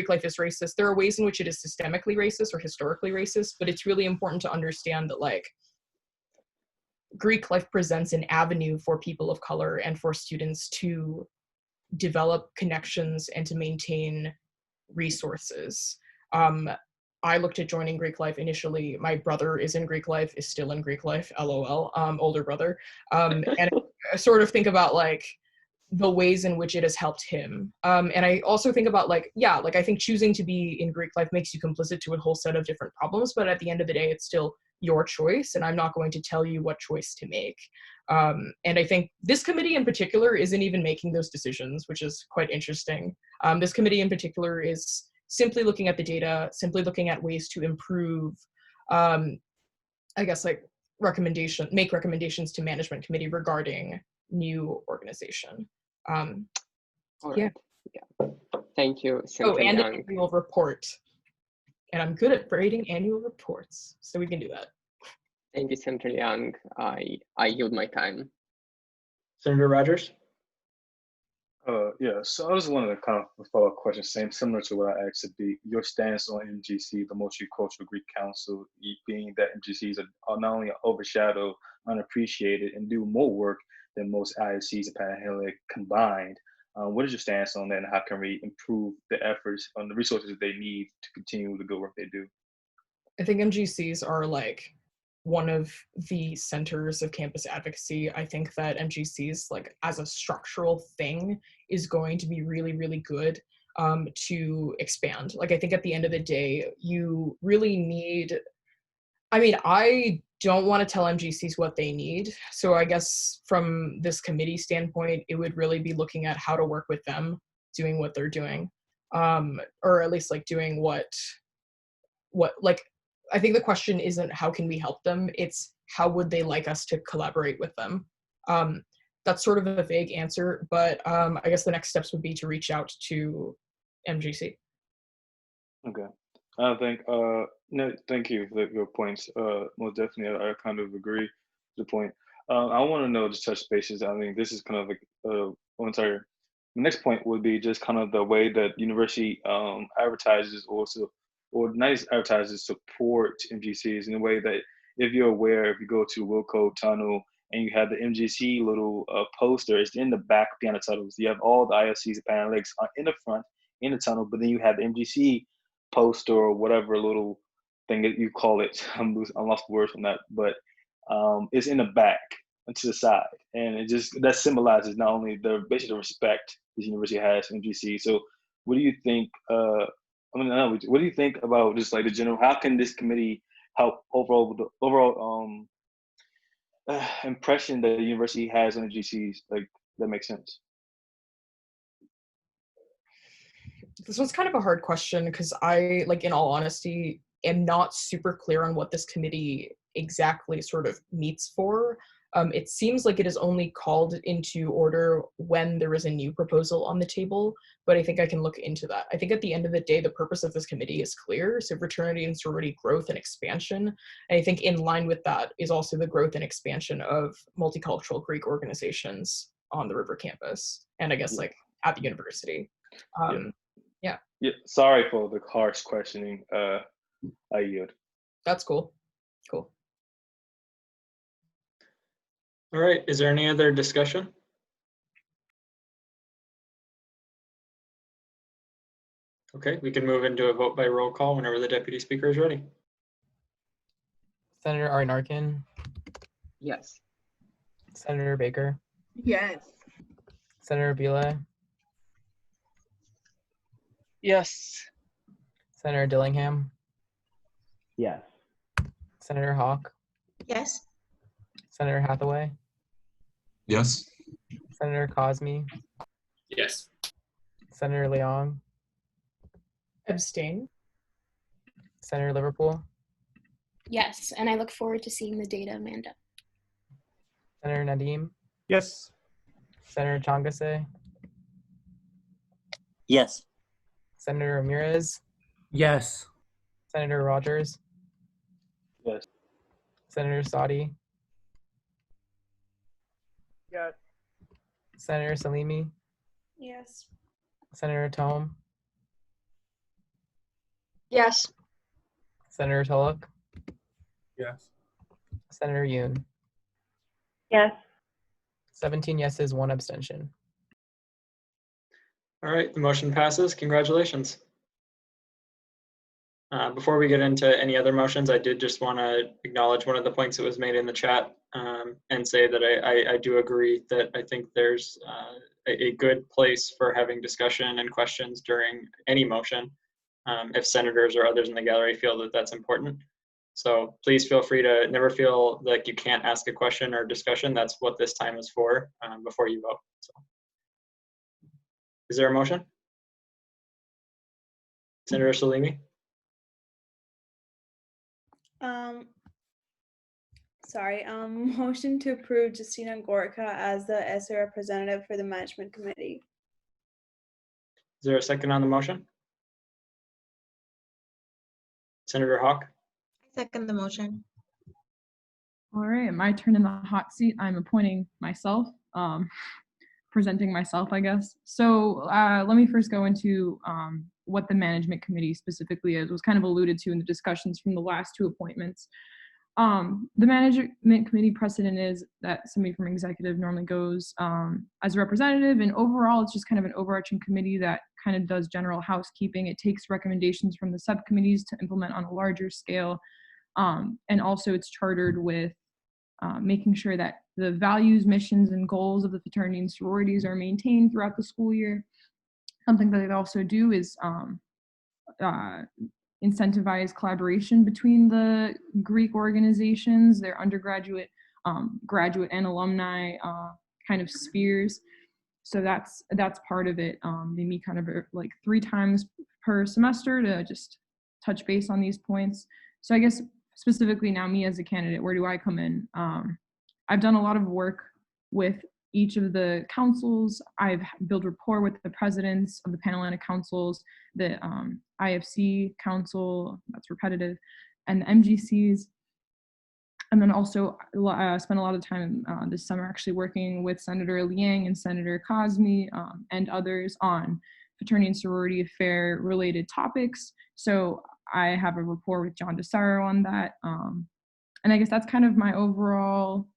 life is racist, there are ways in which it is systemically racist or historically racist, but it's really important to understand that like Greek life presents an avenue for people of color and for students to develop connections and to maintain resources. I looked at joining Greek life initially. My brother is in Greek life, is still in Greek life, LOL, older brother. And I sort of think about like the ways in which it has helped him. And I also think about like, yeah, like I think choosing to be in Greek life makes you complicit to a whole set of different problems, but at the end of the day, it's still your choice, and I'm not going to tell you what choice to make. And I think this committee in particular isn't even making those decisions, which is quite interesting. This committee in particular is simply looking at the data, simply looking at ways to improve, I guess like make recommendations to management committee regarding new organization. Yeah. Thank you. Oh, and an annual report. And I'm good at writing annual reports, so we can do that. Thank you, Senator Liang. I yield my time. Senator Rogers? Yeah, so I just wanted to kind of follow up question, similar to what I asked to be your stance on MGC, the Multicultural Greek Council, being that MGCs are not only overshadowed, unappreciated, and do more work than most ISCs and Panhellenic combined. What is your stance on that, and how can we improve the efforts on the resources they need to continue the good work they do? I think MGCs are like one of the centers of campus advocacy. I think that MGCs, like as a structural thing, is going to be really, really good to expand. Like I think at the end of the day, you really need, I mean, I don't want to tell MGCs what they need. So I guess from this committee standpoint, it would really be looking at how to work with them, doing what they're doing, or at least like doing what like, I think the question isn't how can we help them, it's how would they like us to collaborate with them. That's sort of a vague answer, but I guess the next steps would be to reach out to MGC. Okay. Thank you for your points. Most definitely, I kind of agree with the point. I want to know, just touch bases. I mean, this is kind of like, the next point would be just kind of the way that university advertises or nice advertisers support MGCs in a way that, if you're aware, if you go to Wilco Tunnel and you have the MGC little poster. It's in the back behind the tunnels. You have all the IOCs and Panhellenics in the front in the tunnel, but then you have the MGC poster or whatever little thing that you call it. I'm lost for words from that, but it's in the back and to the side, and it just that symbolizes not only the basically the respect this university has for MGC. So, what do you think? What do you think about just like the general? How can this committee help overall with the overall impression that the university has on the GCs? Like that makes sense. This was kind of a hard question because I, like, in all honesty, am not super clear on what this committee exactly sort of meets for. It seems like it is only called into order when there is a new proposal on the table, but I think I can look into that. I think at the end of the day, the purpose of this committee is clear. So fraternity and sorority growth and expansion. And I think in line with that is also the growth and expansion of multicultural Greek organizations on the River campus, and I guess like at the university. Yeah. Sorry for the harsh questioning. I yield. That's cool. Cool. All right, is there any other discussion? Okay, we can move into a vote by roll call whenever the deputy speaker is ready. Senator Arnarkin, Yes. Senator Baker, Yes. Senator Bile, Yes. Senator Dillingham, Yes. Senator Hawk, Yes. Senator Hathaway, Yes. Senator Cosme, Yes. Senator Liang, Abstain. Senator Liverpool, Yes, and I look forward to seeing the data, Amanda. Senator Nadim, Yes. Senator Changase, Yes. Senator Ramirez, Yes. Senator Rogers, Yes. Senator Sadi, Yes. Senator Salimi, Yes. Senator Tome, Yes. Senator Tulloch, Yes. Senator Yoon. Yes. 17 yeses, 1 abstention. All right, the motion passes. Congratulations. Before we get into any other motions, I did just want to acknowledge one of the points that was made in the chat and say that I do agree that I think there's a good place for having discussion and questions during any motion if senators or others in the gallery feel that that's important. So please feel free to never feel like you can't ask a question or discussion. That's what this time is for before you vote. So, is there a motion? Senator Salimi? Motion to approve Justina Gorka as the ESSA representative for the management committee. Is there a second on the motion? Senator Hawk? Second the motion. All right, my turn in the hot seat. I'm appointing myself, presenting myself, I guess. So let me first go into what the management committee specifically is. It was kind of alluded to in the discussions from the last 2 appointments. The management committee precedent is that somebody from executive normally goes as a representative, and overall it's just kind of an overarching committee that kind of does general housekeeping. It takes recommendations from the subcommittees to implement on a larger scale, and also it's chartered with making sure that the values, missions, and goals of the fraternity and sororities are maintained throughout the school year. Something that they also do is incentivize collaboration between the Greek organizations, their undergraduate, graduate, and alumni kind of spheres. So that's part of it. They meet kind of like 3 times per semester to just touch base on these points. So I guess specifically now, me as a candidate, where do I come in? I've done a lot of work with each of the councils. I've built rapport with the presidents of the Panhellenic councils, the IFC council, that's repetitive, and the MGCs. And then also spent a lot of time this summer actually working with Senator Liang and Senator Cosme and others on fraternity and sorority affair related topics. So I have a rapport with John DeSaro on that. And I guess that's kind of my overall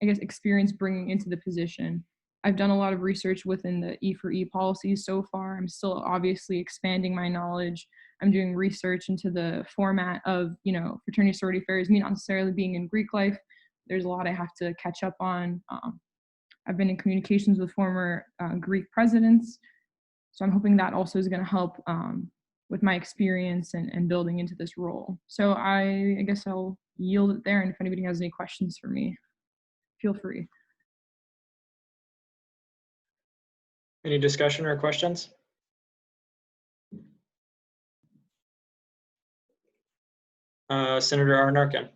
I guess, experience bringing into the position. I've done a lot of research within the E4E policies so far. I'm still obviously expanding my knowledge. I'm doing research into the format of, fraternity sorority affairs, me not necessarily being in Greek life. There's a lot I have to catch up on. I've been in communications with former Greek presidents. So I'm hoping that also is going to help with my experience and building into this role. So I guess I'll yield it there. And if anybody has any questions for me, feel free. Any discussion or questions? Senator Arnarkin.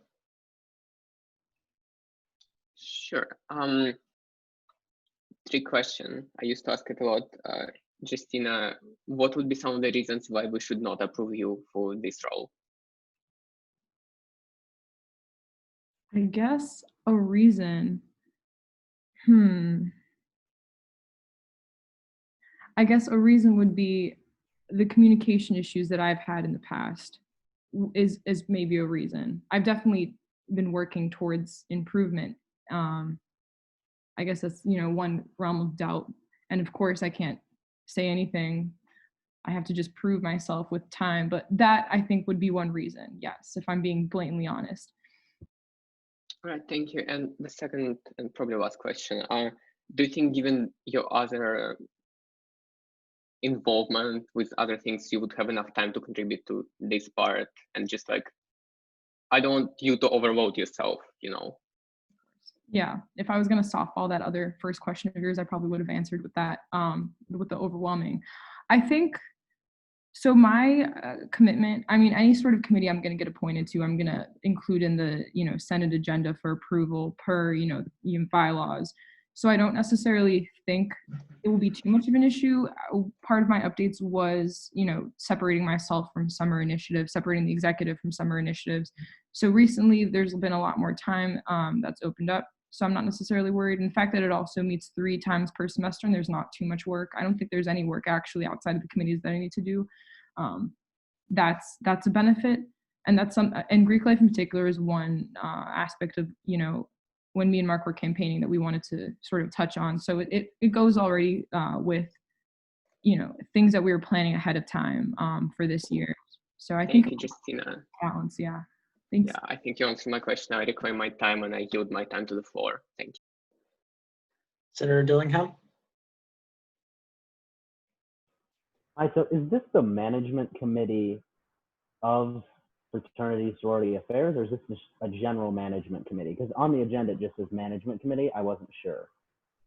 Sure. 3 questions. I used to ask it a lot. Justina, what would be some of the reasons why we should not approve you for this role? I guess a reason. I guess a reason would be the communication issues that I've had in the past is maybe a reason. I've definitely been working towards improvement. I guess that's, one realm of doubt. And of course, I can't say anything. I have to just prove myself with time. But that, I think, would be one reason, yes, if I'm being blatantly honest. All right, thank you. And the second and probably last question, do you think given your other involvement with other things, you would have enough time to contribute to this part? And just like, I don't want you to overload yourself, Yeah, if I was going to softball that other first question of yours, I probably would have answered with that, with the overwhelming. I think, so my commitment, any sort of committee I'm going to get appointed to, I'm going to include in the, Senate agenda for approval per, even bylaws. So I don't necessarily think it will be too much of an issue. Part of my updates was, separating myself from summer initiatives, separating the executive from summer initiatives. So recently there's been a lot more time that's opened up. So I'm not necessarily worried. In fact, that it also meets 3 times per semester and there's not too much work. I don't think there's any work actually outside of the committees that I need to do. That's a benefit. And and Greek life in particular is one aspect of, when me and Mark were campaigning that we wanted to sort of touch on. So it goes already with, things that we were planning ahead of time for this year. So I think Thank you, Justina. Balance, yeah. Thanks. Yeah, I think you answered my question. I reclaim my time and I yield my time to the floor. Thank you. Senator Dillingham. Hi, so is this the management committee of fraternity sorority affairs, or is this just a general management committee? Because on the agenda it just says management committee. I wasn't sure.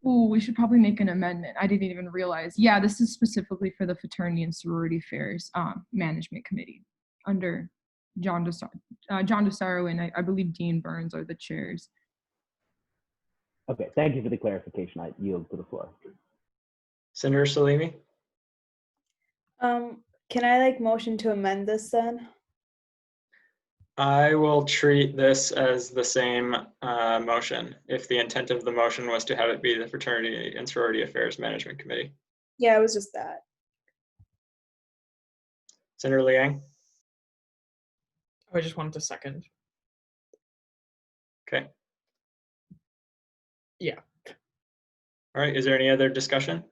Oh, we should probably make an amendment. I didn't even realize. Yeah, this is specifically for the fraternity and sorority affairs management committee under John DeSaro and I believe Dean Burns are the chairs. Okay, thank you for the clarification. I yield to the floor. Senator Salimi. Can I motion to amend this then? I will treat this as the same motion if the intent of the motion was to have it be the Fraternity and Sorority Affairs Management Committee. Yeah, it was just that. Senator Liang. I just wanted to second. Okay. Yeah. All right, is there any other discussion?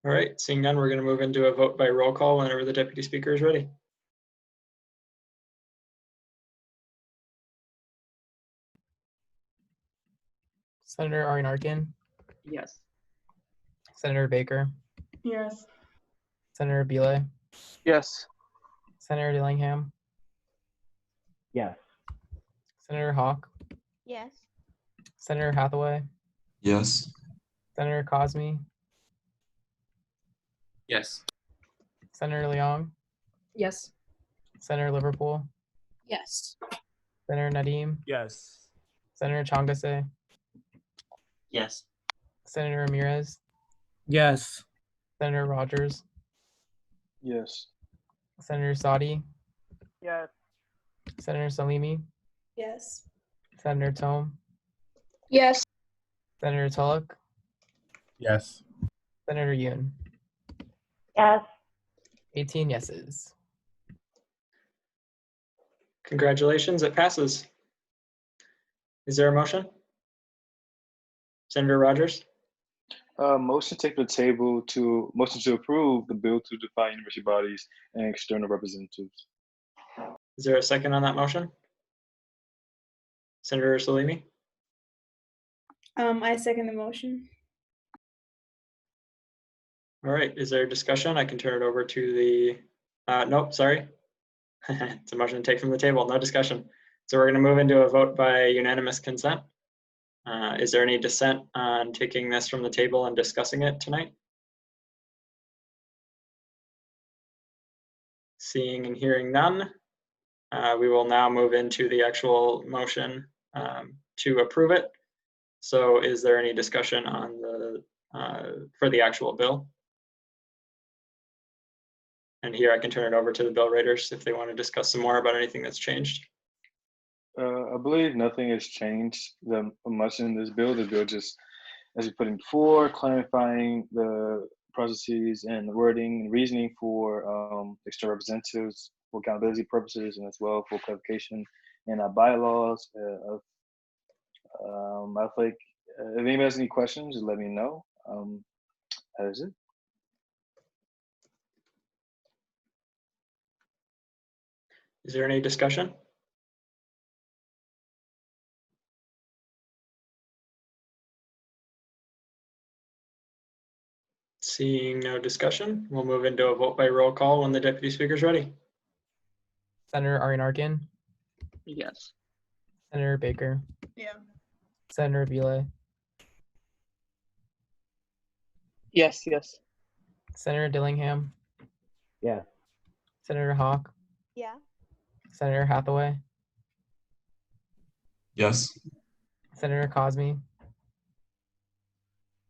All right, seeing none, we're going to move into a vote by roll call whenever the Deputy Speaker is ready. Senator Arnarkin. Yes. Senator Baker. Yes. Senator Belay. Yes. Senator Dillingham. Yes. Senator Hawk. Yes. Senator Hathaway. Yes. Senator Cosme. Yes. Senator Liang. Yes. Senator Liverpool. Yes. Senator Nadim. Yes. Senator Changase. Yes. Senator Ramirez. Yes. Senator Rogers. Yes. Senator Sadi. Yes. Senator Salimi. Yes. Senator Tome. Yes. Senator Tulloch. Yes. Senator Yoon. Yes. 18 yeses. Congratulations, it passes. Is there a motion? Senator Rogers? Motion to take the table to motion to approve the bill to define university bodies and external representatives. Is there a second on that motion? Senator Salimi? I second the motion. All right, is there discussion? I can turn it over to the, nope, sorry. It's a motion to take from the table, no discussion. So we're gonna move into a vote by unanimous consent. Is there any dissent on taking this from the table and discussing it tonight? Seeing and hearing none, we will now move into the actual motion to approve it. So is there any discussion on the for the actual bill? And here I can turn it over to the bill writers if they want to discuss some more about anything that's changed. I believe nothing has changed much in this bill. The bill just, as we put in before, clarifying the processes and the wording and reasoning for external representatives for accountability purposes and as well for clarification in our bylaws. I think if anybody has any questions, just let me know. That is it. Is there any discussion? Seeing no discussion, we'll move into a vote by roll call when the deputy speaker is ready. Senator Arian-Arkin? Yes. Senator Baker? Yeah. Senator Vile? Yes. Senator Dillingham? Yes. Senator Hawk? Yeah. Senator Hathaway? Yes. Senator Cosme?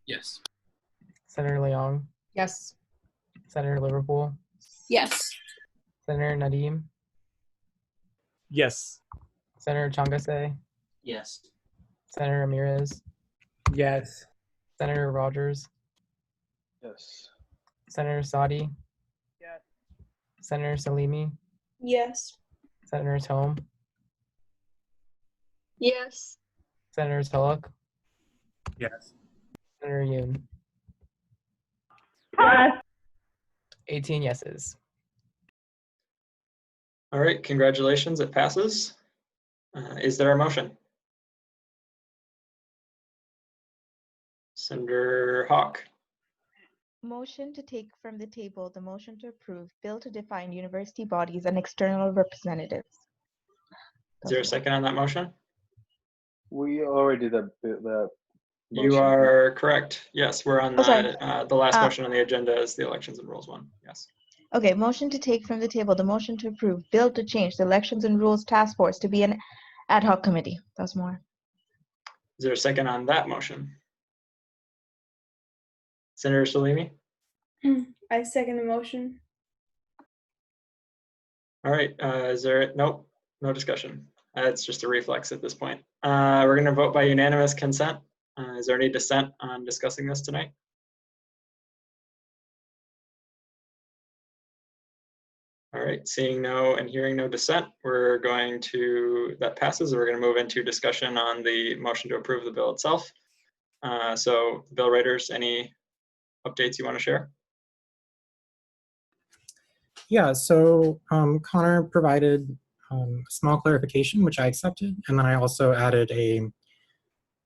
Yes. Senator Liang? Yes. Senator Liverpool? Yes. Senator Nadim? Yes. Senator Changase? Yes. Senator Ramirez? Yes. Senator Rogers? Yes. Senator Sadi? Yes. Senator Salimi? Yes. Senator Tome? Yes. Senator Tulloch? Yes. Senator Yoon? Yes. 18 yeses. All right, congratulations, it passes. Is there a motion? Senator Hawk? Motion to take from the table the motion to approve bill to define university bodies and external representatives. Is there a second on that motion? We already did that You motion. are correct. Yes, we're on Oh, sorry. the last motion on the agenda is the elections and rules one. Yes. Okay, motion to take from the table the motion to approve bill to change the elections and rules task force to be an ad hoc committee. That's more. Is there a second on that motion? Senator Salimi? I second the motion. All right, is there, nope, no discussion. It's just a reflex at this point. We're gonna vote by unanimous consent. Is there any dissent on discussing this tonight? All right, seeing no and hearing no dissent, we're going to, that passes, we're gonna move into discussion on the motion to approve the bill itself. So bill writers, any updates you wanna share? Yeah, so Connor provided a small clarification, which I accepted, and then I also added a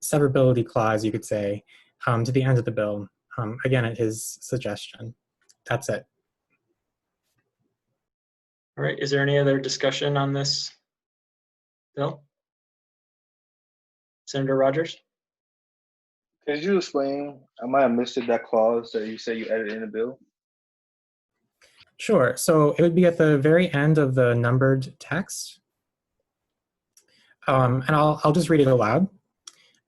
severability clause, you could say, to the end of the bill, again at his suggestion. That's it. All right, is there any other discussion on this bill? Senator Rogers? Could you explain? I might have missed it, that clause that you say you added in the bill. Sure, so it would be at the very end of the numbered text. And I'll just read it aloud.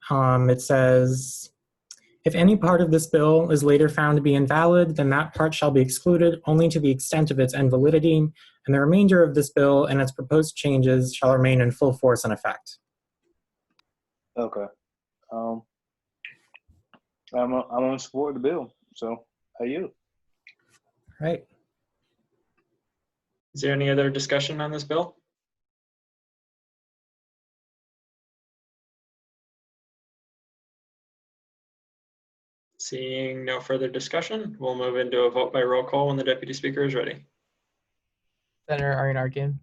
It says, if any part of this bill is later found to be invalid, then that part shall be excluded only to the extent of its invalidity, and the remainder of this bill and its proposed changes shall remain in full force and effect. Okay. I'm on support of the bill, so how are you? Right. Is there any other discussion on this bill? Seeing no further discussion, we'll move into a vote by roll call when the deputy speaker is ready. Senator Arian-Arkin,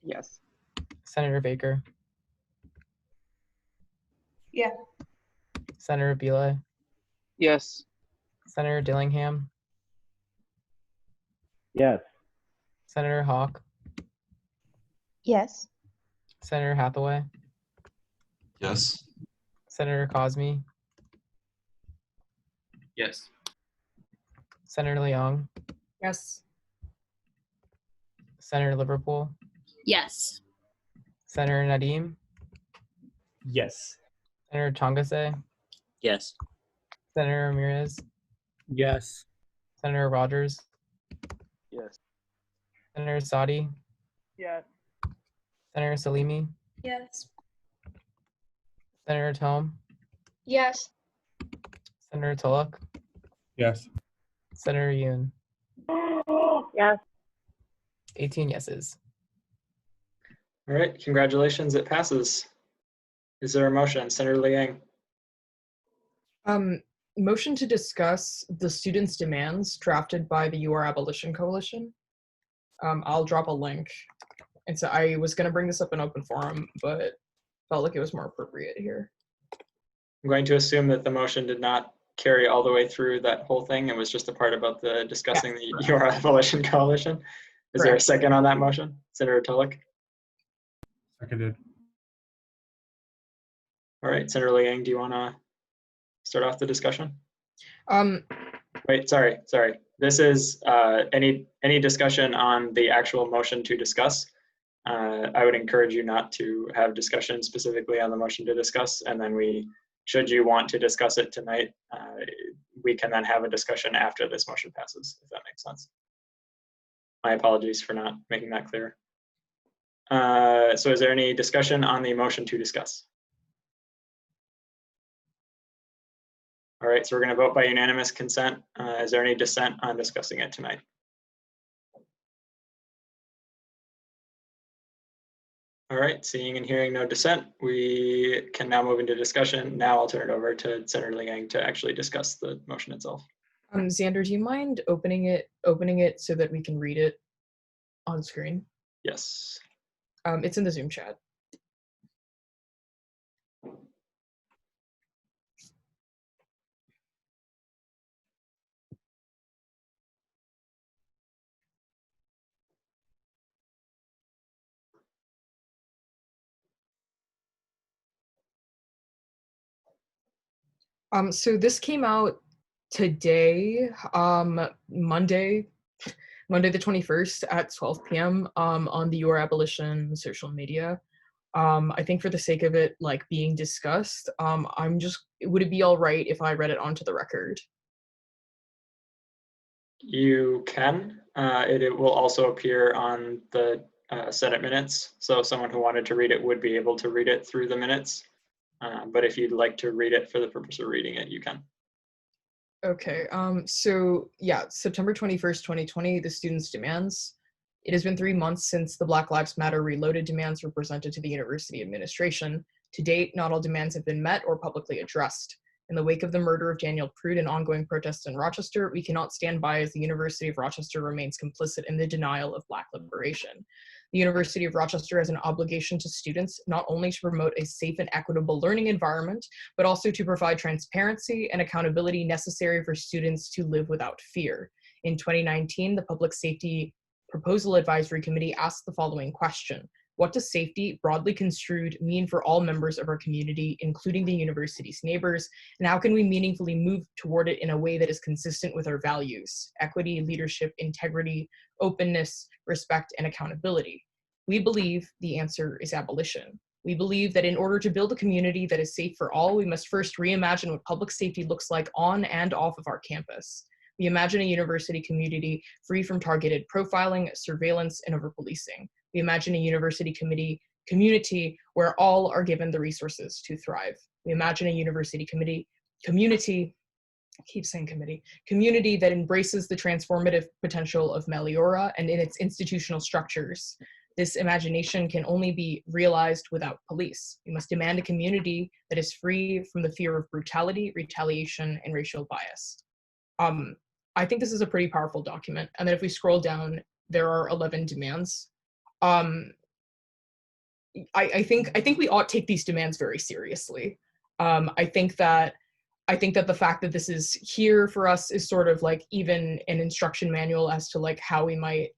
Yes. Senator Baker, Yeah. Senator Belay, Yes. Senator Dillingham, Yes. Senator Hawk, Yes. Senator Hathaway, Yes. Senator Cosme, Yes. Senator Liang, Yes. Senator Liverpool, Yes. Senator Nadim, Yes. Senator Changase, Yes. Senator Ramirez, Yes. Senator Rogers, Yes. Senator Sadi, Yes. Senator Salimi, Yes. Senator Tome, Yes. Senator Tulloch, Yes. Senator Yoon. Yes. 18 yeses. All right, congratulations, it passes. Is there a motion? Senator Liang. Motion to discuss the students' demands drafted by the UR Abolition Coalition. I'll drop a link. And so I was going to bring this up in open forum, but felt like it was more appropriate here. I'm going to assume that the motion did not carry all the way through that whole thing. It was just a part about the discussing the UR Abolition Coalition. Is there a second on that motion? Senator Tulloch? Seconded. All right, Senator Liang, do you want to start off the discussion? Wait, sorry. This is any discussion on the actual motion to discuss. I would encourage you not to have discussion specifically on the motion to discuss, and then should you want to discuss it tonight, we can then have a discussion after this motion passes, if that makes sense. My apologies for not making that clear. So is there any discussion on the motion to discuss? All right, so we're going to vote by unanimous consent. Is there any dissent on discussing it tonight? All right, seeing and hearing no dissent, we can now move into discussion. Now I'll turn it over to Senator Liang to actually discuss the motion itself. Xander, do you mind opening it so that we can read it on screen? Yes. It's in the Zoom chat. So this came out today, Monday the 21st at 12 p.m. On the UR Abolition social media. I think for the sake of it like being discussed, would it be all right if I read it onto the record? You can. It will also appear on the Senate minutes. So someone who wanted to read it would be able to read it through the minutes. But if you'd like to read it for the purpose of reading it, you can. Okay, so yeah, September 21st, 2020, the students' demands. It has been 3 months since the Black Lives Matter Reloaded demands were presented to the university administration. To date, not all demands have been met or publicly addressed. In the wake of the murder of Daniel Prude and ongoing protests in Rochester, we cannot stand by as the University of Rochester remains complicit in the denial of Black liberation. The University of Rochester has an obligation to students not only to promote a safe and equitable learning environment, but also to provide transparency and accountability necessary for students to live without fear. In 2019, the Public Safety Proposal Advisory Committee asked the following question: what does safety, broadly construed, mean for all members of our community, including the university's neighbors, and how can we meaningfully move toward it in a way that is consistent with our values: equity, leadership, integrity, openness, respect, and accountability? We believe the answer is abolition. We believe that in order to build a community that is safe for all, we must first reimagine what public safety looks like on and off of our campus. We imagine a university community free from targeted profiling, surveillance, and over-policing. We imagine a university community where all are given the resources to thrive. We imagine a university community I keep saying community that embraces the transformative potential of Meliora and in its institutional structures. This imagination can only be realized without police. We must demand a community that is free from the fear of brutality, retaliation, and racial bias. I think this is a pretty powerful document. And then if we scroll down, there are 11 demands. I think we ought to take these demands very seriously. I think that the fact that this is here for us is sort of like even an instruction manual as to like how we might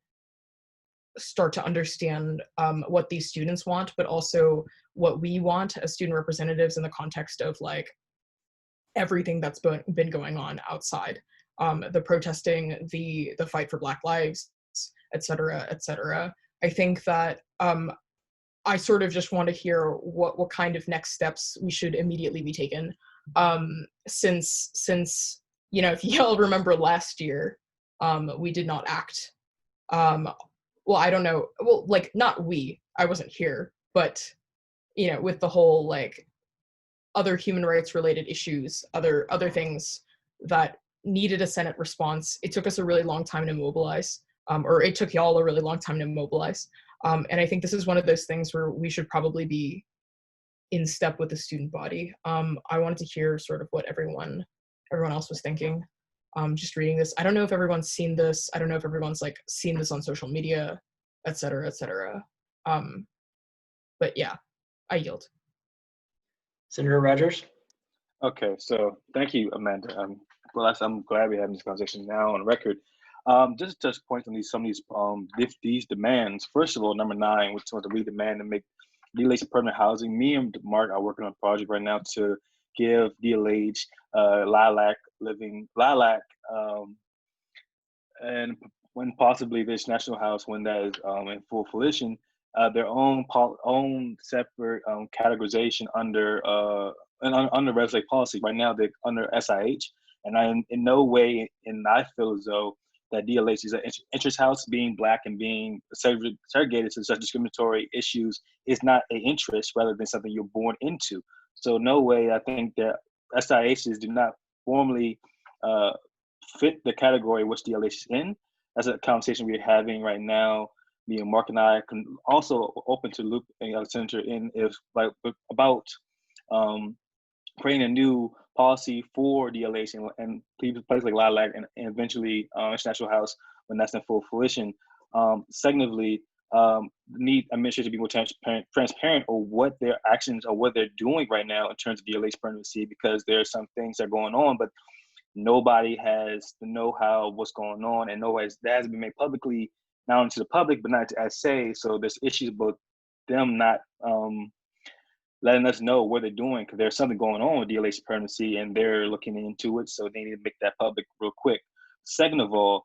start to understand what these students want, but also what we want as student representatives in the context of like everything that's been going on outside, the protesting, the fight for Black lives, et cetera, et cetera. I think that I sort of just want to hear what kind of next steps we should immediately be taken. Since you know, if y'all remember last year, we did not act. Well, I don't know. Well, like not we. I wasn't here, but you know, with the whole like other human rights related issues, other things that needed a Senate response. It took us a really long time to mobilize, or it took y'all a really long time to mobilize. And I think this is one of those things where we should probably be in step with the student body. I wanted to hear sort of what everyone else was thinking. Just reading this. I don't know if everyone's seen this. I don't know if everyone's like seen this on social media, et cetera, et cetera. But yeah, I yield. Senator Rogers. Okay, so thank you, Amanda. Well, I'm glad we're having this conversation now on record. Just to point on some of these demands. First of all, number 9, which was we demand to make DLH permanent housing. Me and Mark are working on a project right now to give DLH lilac, and when possibly this national house, when that is in full fruition, their own separate categorization under legislative policy. Right now, they're under SIH, and I in no way, and I feel as though that DLH is an interest house. Being Black and being segregated to such discriminatory issues is not an interest, rather than something you're born into. So no way, I think that SIHs do not formally fit the category which DLH is in. That's a conversation we're having right now. Me and Mark and I can also open to loop Senator in about creating a new policy for DLH and places like Lilac and eventually International House when that's in full fruition. Secondly, need administration to be more transparent on what their actions or what they're doing right now in terms of DLH permanency, because there are some things that are going on, but nobody has the know-how of what's going on, and that hasn't been made publicly, not only to the public, but not to say. So there's issues about them not letting us know what they're doing, because there's something going on with DLH permanency and they're looking into it, so they need to make that public real quick. Second of all,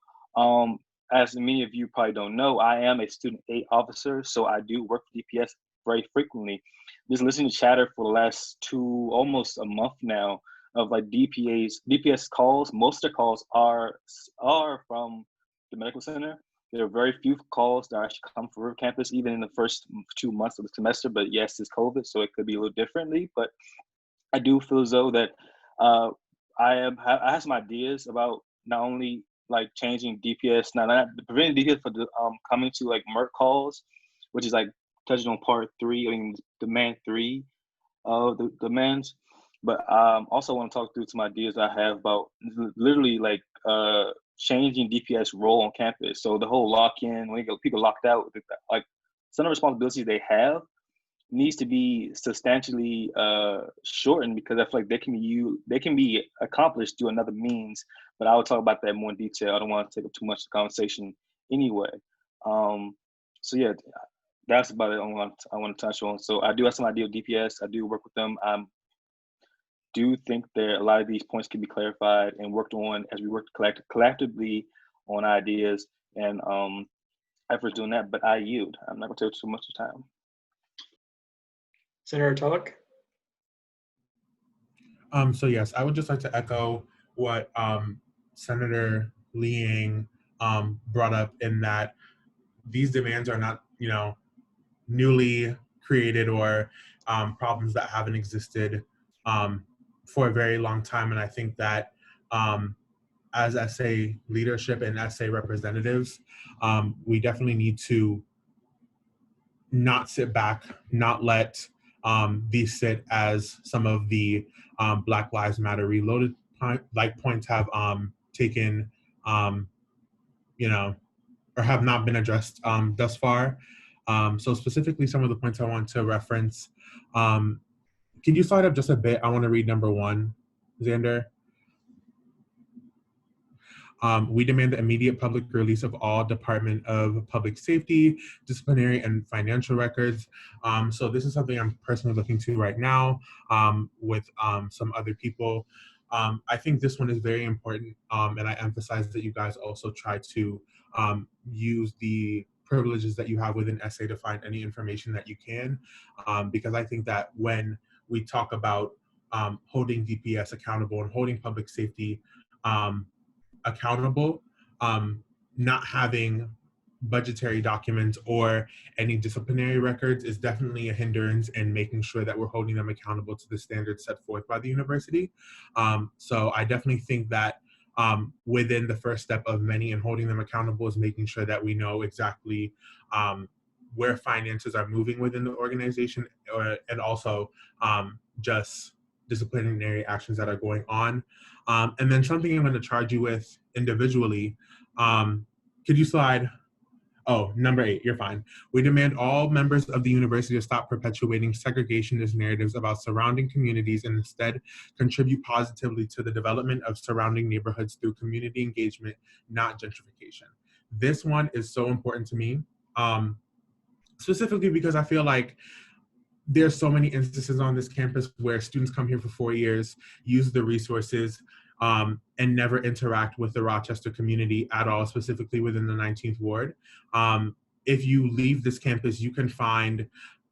as many of you probably don't know, I am a student aid officer, so I do work for DPS very frequently. Just listening to chatter for the last almost a month now of like DPS calls. Most of the calls are from the medical center. There are very few calls that actually come from River Campus, even in the first 2 months of the semester. But yes, it's COVID, so it could be a little differently. But I do feel as though that I have some ideas about not only like changing DPS, not preventing DPS for the coming to like Mert calls, which is like touching on part 3, I mean demand 3 of the demands. But also want to talk through some ideas I have about literally like changing DPS role on campus. So the whole lock-in, when you get people locked out, like some of the responsibilities they have needs to be substantially shortened, because I feel like they can be accomplished through another means. But I will talk about that more in detail. I don't want to take up too much of the conversation anyway. So yeah, that's about it. I want to touch on. So I do have some idea of DPS. I do work with them. Do think that a lot of these points can be clarified and worked on as we work collectively on ideas and efforts doing that. But I yield. I'm not going to take too much time. Senator Tulloch. So yes, I would just like to echo what Senator Liang brought up, in that these demands are not, newly created or problems that haven't existed for a very long time. And I think that as SA leadership and SA representatives, we definitely need to not sit back, not let these sit as some of the Black Lives Matter Reloaded points have taken, or have not been addressed thus far. So specifically, some of the points I want to reference. Can you slide up just a bit? I want to read number 1, Xander. We demand the immediate public release of all Department of Public Safety, disciplinary, and financial records. So this is something I'm personally looking to right now with some other people. I think this one is very important, and I emphasize that you guys also try to use the privileges that you have within SA to find any information that you can, because I think that when we talk about holding DPS accountable and holding public safety accountable, not having budgetary documents or any disciplinary records is definitely a hindrance in making sure that we're holding them accountable to the standards set forth by the university. So I definitely think that within the first step of many in holding them accountable is making sure that we know exactly where finances are moving within the organization, and also just disciplinary actions that are going on. And then something I'm going to charge you with individually. Could you slide? Oh, number 8, you're fine. We demand all members of the university to stop perpetuating segregationist narratives about surrounding communities and instead contribute positively to the development of surrounding neighborhoods through community engagement, not gentrification. This one is so important to me, specifically because I feel like there's so many instances on this campus where students come here for 4 years, use the resources, and never interact with the Rochester community at all, specifically within the 19th Ward. If you leave this campus, you can find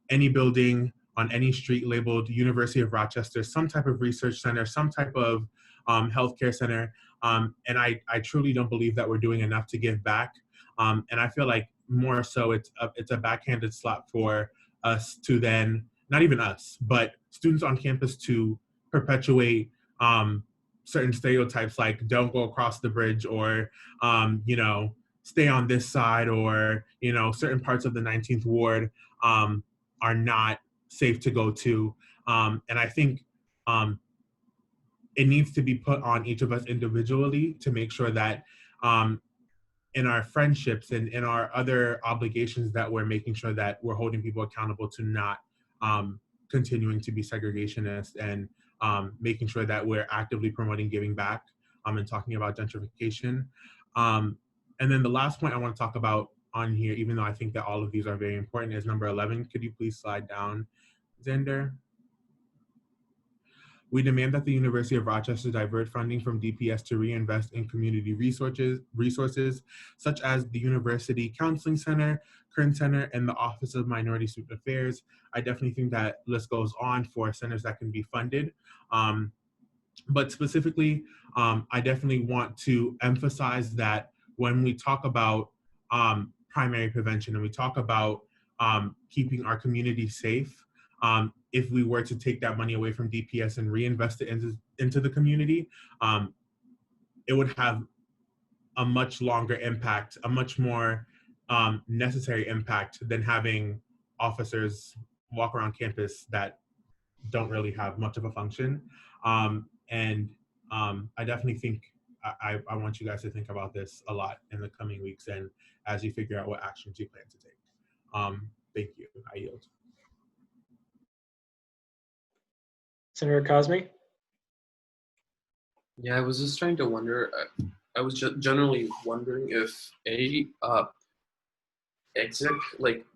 any building on any street labeled University of Rochester, some type of research center, some type of healthcare center. And I truly don't believe that we're doing enough to give back. And I feel like more so it's a backhanded slap for us to then, not even us, but students on campus to perpetuate certain stereotypes like don't go across the bridge, or, stay on this side, or, certain parts of the 19th Ward are not safe to go to. And I think it needs to be put on each of us individually to make sure that in our friendships and in our other obligations that we're making sure that we're holding people accountable to not continuing to be segregationist, and making sure that we're actively promoting giving back and talking about gentrification. And then the last point I want to talk about on here, even though I think that all of these are very important, is number 11. Could you please slide down, Xander? We demand that the University of Rochester divert funding from DPS to reinvest in community resources such as the University Counseling Center, Kern Center, and the Office of Minority Student Affairs. I definitely think that list goes on for centers that can be funded. But specifically, I definitely want to emphasize that when we talk about primary prevention and we talk about keeping our community safe, if we were to take that money away from DPS and reinvest it into the community, it would have a much longer impact, a much more necessary impact than having officers walk around campus that don't really have much of a function. And I definitely think I want you guys to think about this a lot in the coming weeks and as you figure out what actions you plan to take. Thank you. I yield. Senator Cosme? Yeah, I was just trying to wonder, I was generally wondering if the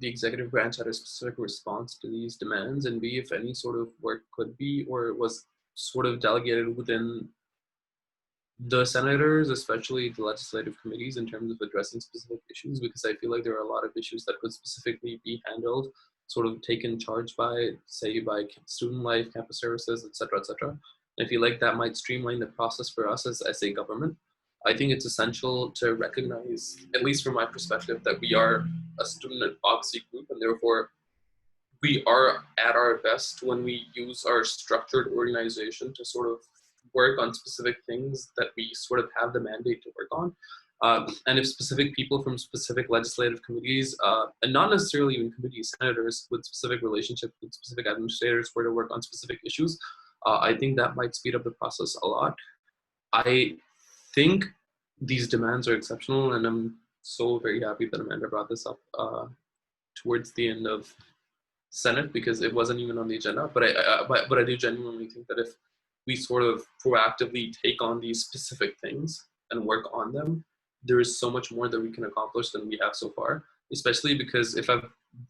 executive branch had a specific response to these demands, and B, if any sort of work could be or was sort of delegated within the senators, especially the legislative committees, in terms of addressing specific issues, because I feel like there are a lot of issues that could specifically be handled, sort of taken charge by, say, by student life, campus services, et cetera, et cetera. I feel like that might streamline the process for us as a government. I think it's essential to recognize, at least from my perspective, that we are a student advocacy group, and therefore we are at our best when we use our structured organization to sort of work on specific things that we sort of have the mandate to work on. And if specific people from specific legislative committees, and not necessarily even committee senators with specific relationships with specific administrators were to work on specific issues, I think that might speed up the process a lot. I think these demands are exceptional, and I'm so very happy that Amanda brought this up towards the end of Senate, because it wasn't even on the agenda. But I do genuinely think that if we sort of proactively take on these specific things and work on them, there is so much more that we can accomplish than we have so far, especially because if I've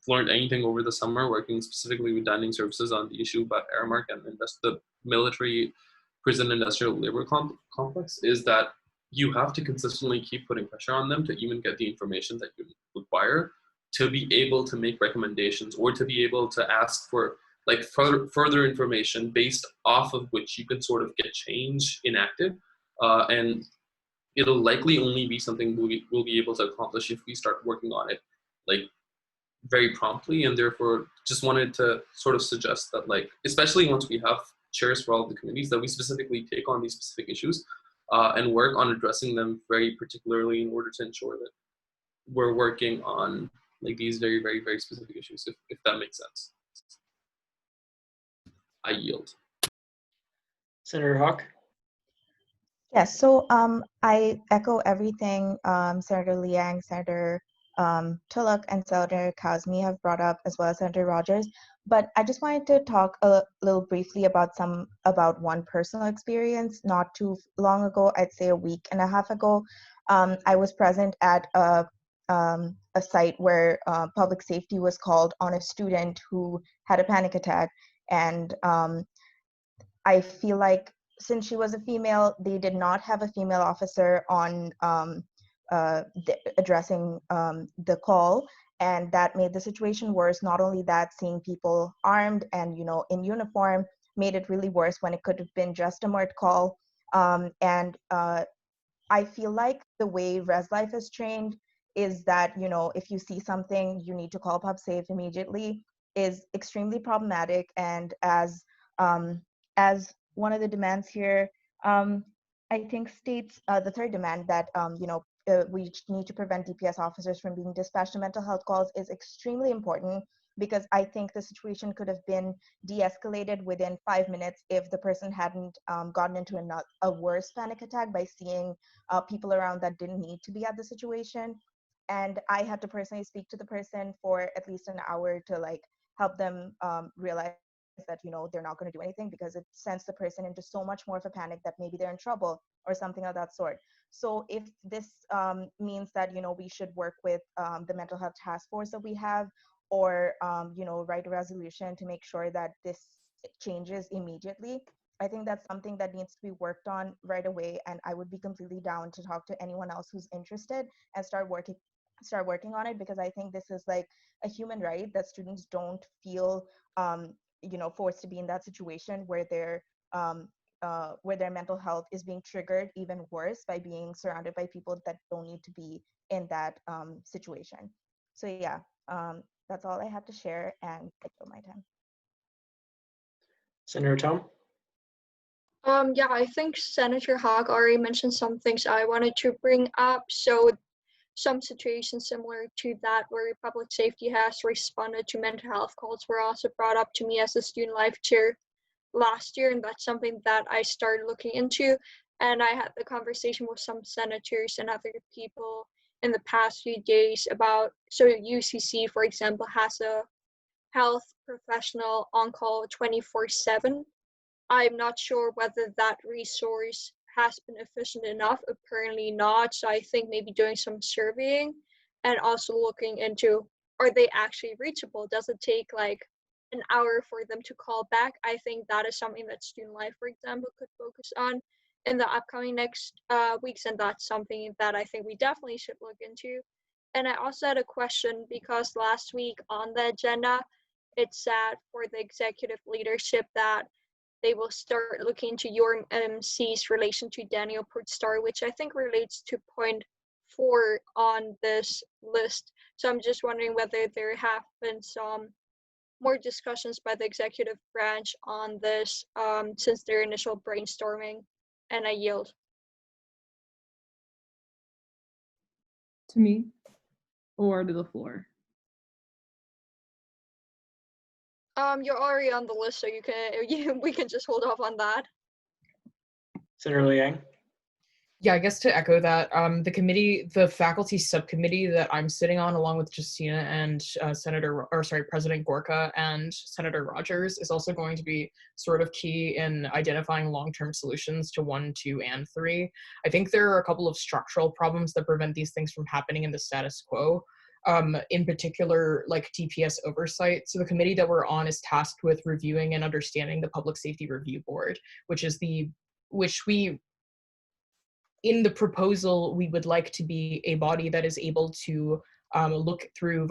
learned anything over the summer working specifically with dining services on the issue about Aramark and the military prison industrial labor complex, is that you have to consistently keep putting pressure on them to even get the information that you require to be able to make recommendations, or to be able to ask for like further information based off of which you can sort of get change enacted. And it'll likely only be something we'll be able to accomplish if we start working on it like very promptly. And therefore just wanted to sort of suggest that, like, especially once we have chairs for all of the committees, that we specifically take on these specific issues and work on addressing them very particularly in order to ensure that we're working on like these very, very, very specific issues, if that makes sense. I yield. Senator Hawk? Yes, so I echo everything Senator Liang, Senator Tulloch, and Senator Kazmi have brought up, as well as Senator Rogers. But I just wanted to talk a little briefly about one personal experience. Not too long ago, I'd say a week and a half ago, I was present at a site where public safety was called on a student who had a panic attack. And I feel like since she was a female, they did not have a female officer on addressing the call, and that made the situation worse. Not only that, seeing people armed and in uniform made it really worse when it could have been just a Mert call. And I feel like the way Res Life is trained is that if you see something, you need to call Pub Safe immediately, is extremely problematic. And as one of the demands here, I think states the third demand that we need to prevent DPS officers from being dispatched to mental health calls is extremely important, because I think the situation could have been de-escalated within 5 minutes if the person hadn't gotten into a worse panic attack by seeing people around that didn't need to be at the situation. And I had to personally speak to the person for at least an hour to help them realize that they're not going to do anything, because it sends the person into so much more of a panic that maybe they're in trouble or something of that sort. So if this means that we should work with the mental health task force that we have, or write a resolution to make sure that this changes immediately, I think that's something that needs to be worked on right away. And I would be completely down to talk to anyone else who's interested and start working on it, because I think this is like a human right that students don't feel forced to be in that situation where their mental health is being triggered even worse by being surrounded by people that don't need to be in that situation. So yeah, that's all I have to share, and thank you for my time. Senator Tom? Yeah, I think Senator Hogg already mentioned some things I wanted to bring up. So some situations similar to that where public safety has responded to mental health calls were also brought up to me as a student life chair last year, and that's something that I started looking into. And I had the conversation with some senators and other people in the past few days about, so UCC, for example, has a health professional on call 24/7. I'm not sure whether that resource has been efficient enough. Apparently not. So I think maybe doing some surveying and also looking into, are they actually reachable? Does it take like an hour for them to call back? I think that is something that Student Life, for example, could focus on in the upcoming next weeks. And that's something that I think we definitely should look into. And I also had a question, because last week on the agenda, it said for the executive leadership that they will start looking into your MC's relation to Daniel Prudstar, which I think relates to point 4 on this list. So I'm just wondering whether there have been some more discussions by the executive branch on this since their initial brainstorming, and I yield. To me or to the floor? You're already on the list, so we can just hold off on that. Senator Liang. Yeah, I guess to echo that, the faculty subcommittee that I'm sitting on, along with Justina and President Gorka and Senator Rogers, is also going to be sort of key in identifying long-term solutions to 1, 2, and 3. I think there are a couple of structural problems that prevent these things from happening in the status quo. In particular, like DPS oversight. So the committee that we're on is tasked with reviewing and understanding the Public Safety Review Board, in the proposal, we would like to be a body that is able to look through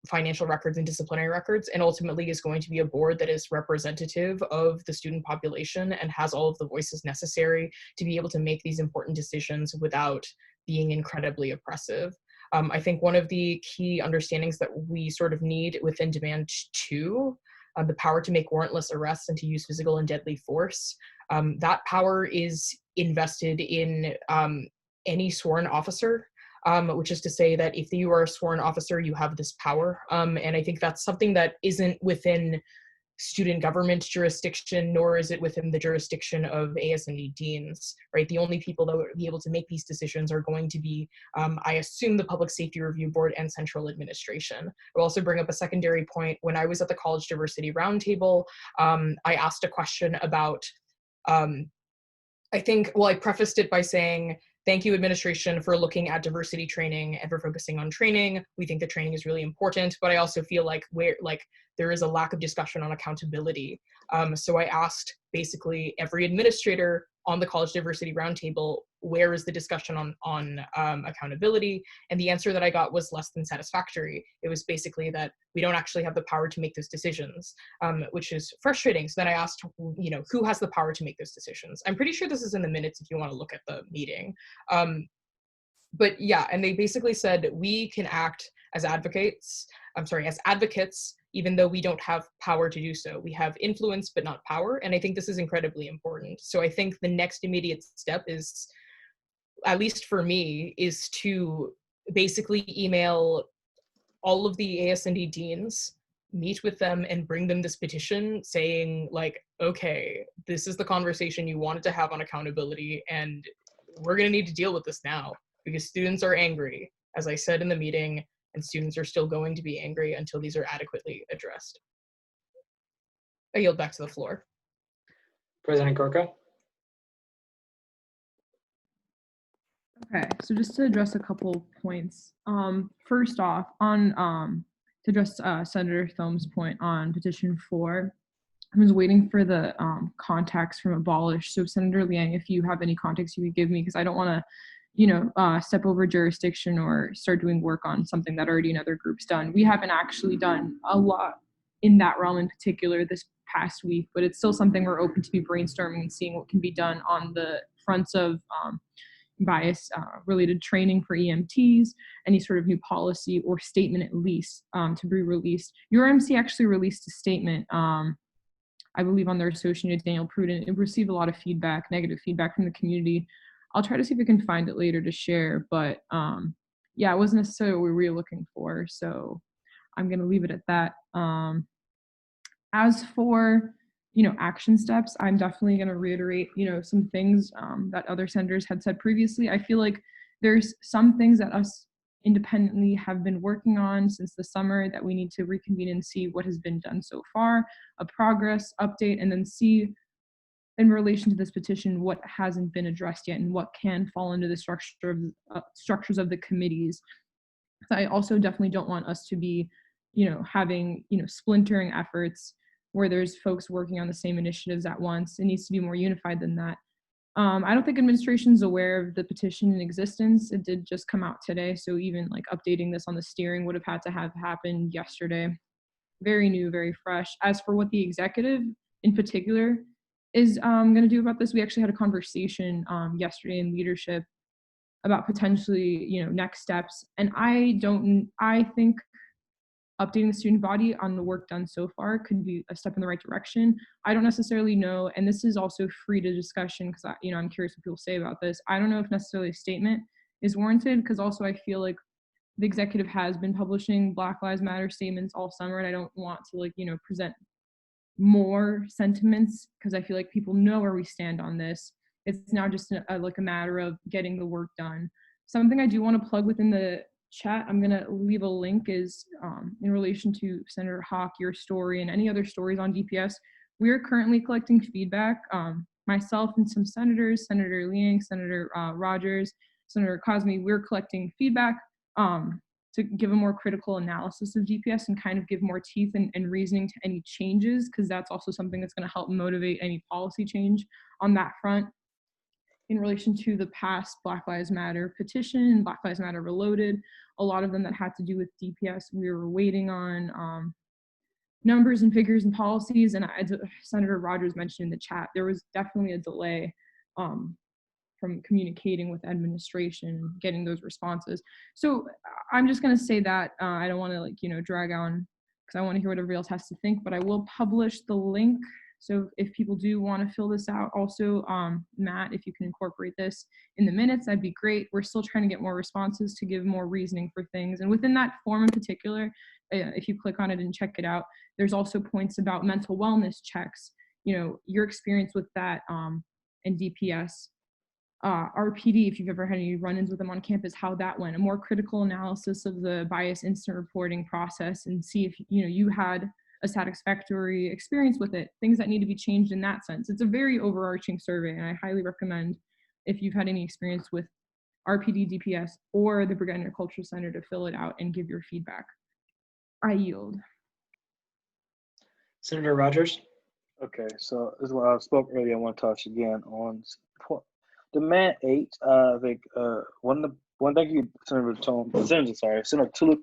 financial records and disciplinary records, and ultimately is going to be a board that is representative of the student population and has all of the voices necessary to be able to make these important decisions without being incredibly oppressive. I think one of the key understandings that we sort of need within Demand 2, the power to make warrantless arrests and to use physical and deadly force, that power is invested in any sworn officer, which is to say that if you are a sworn officer, you have this power. And I think that's something that isn't within student government jurisdiction, nor is it within the jurisdiction of ASND deans, right? The only people that would be able to make these decisions are going to be, I assume, the Public Safety Review Board and Central Administration. I'll also bring up a secondary point. When I was at the College Diversity Roundtable, I asked a question about, I prefaced it by saying, thank you, administration, for looking at diversity training and for focusing on training. We think that training is really important, but I also feel like there is a lack of discussion on accountability. So I asked basically every administrator on the College Diversity Roundtable, where is the discussion on accountability? And the answer that I got was less than satisfactory. It was basically that we don't actually have the power to make those decisions, which is frustrating. So then I asked, who has the power to make those decisions? I'm pretty sure this is in the minutes if you want to look at the meeting. But yeah, and they basically said we can act as advocates, even though we don't have power to do so. We have influence, but not power. And I think this is incredibly important. So I think the next immediate step is, at least for me, is to basically email all of the ASND deans, meet with them and bring them this petition saying like, okay, this is the conversation you wanted to have on accountability, and we're gonna need to deal with this now because students are angry, as I said in the meeting, and students are still going to be angry until these are adequately addressed. I yield back to the floor. President Gorka. Okay, so just to address a couple points. First off, to address Senator Thome's point on petition 4, I was waiting for the contacts from Abolish. So Senator Liang, if you have any contacts you could give me, because I don't want to step over jurisdiction or start doing work on something that already another group's done. We haven't actually done a lot in that realm in particular this past week, but it's still something we're open to be brainstorming and seeing what can be done on the fronts of bias related training for EMTs, any sort of new policy or statement at least to be released. Your MC actually released a statement, I believe on their associate Daniel Pruden. It received a lot of feedback, negative feedback from the community. I'll try to see if we can find it later to share, but yeah, it wasn't necessarily what we were looking for, so I'm going to leave it at that. As for, action steps, I'm definitely going to reiterate, some things that other senators had said previously. I feel like there's some things that us independently have been working on since the summer that we need to reconvene and see what has been done so far, a progress update, and then see in relation to this petition what hasn't been addressed yet and what can fall into the structures of the committees. I also definitely don't want us to be, having, splintering efforts where there's folks working on the same initiatives at once. It needs to be more unified than that. I don't think administration's aware of the petition in existence. It did just come out today, so even like updating this on the steering would have had to have happened yesterday. Very new, very fresh. As for what the executive in particular is going to do about this, we actually had a conversation yesterday in leadership about potentially, next steps. And I think updating the student body on the work done so far could be a step in the right direction. I don't necessarily know, and this is also free to discussion because I'm curious what people say about this. I don't know if necessarily a statement is warranted, because also I feel like the executive has been publishing Black Lives Matter statements all summer, and I don't want to present more sentiments because I feel like people know where we stand on this. It's now just a matter of getting the work done. Something I do want to plug within the chat, I'm going to leave a link, is in relation to Senator Hawk, your story, and any other stories on DPS. We are currently collecting feedback. Myself and some senators, Senator Liang, Senator Rogers, Senator Cosme, we're collecting feedback to give a more critical analysis of DPS and kind of give more teeth and reasoning to any changes, because that's also something that's going to help motivate any policy change on that front. In relation to the past Black Lives Matter petition, Black Lives Matter Reloaded, a lot of them that had to do with DPS, we were waiting on numbers and figures and policies, and Senator Rogers mentioned in the chat, there was definitely a delay from communicating with administration, getting those responses. So I'm just going to say that I don't want to drag on because I want to hear what everybody else has to think, but I will publish the link. So if people do want to fill this out, also Matt, if you can incorporate this in the minutes, that'd be great. We're still trying to get more responses to give more reasoning for things. And within that form in particular, if you click on it and check it out, there's also points about mental wellness checks, your experience with that and DPS. RPD, if you've ever had any run-ins with them on campus, how that went, a more critical analysis of the bias incident reporting process, and see if you had a satisfactory experience with it, things that need to be changed in that sense. It's a very overarching survey, and I highly recommend if you've had any experience with RPD, DPS, or the Brigadier Agricultural Center to fill it out and give your feedback. I yield. Senator Rogers. Okay, so this is what I spoke earlier. I want to touch again on Demand 8. I think one thank you, Senator Tulip,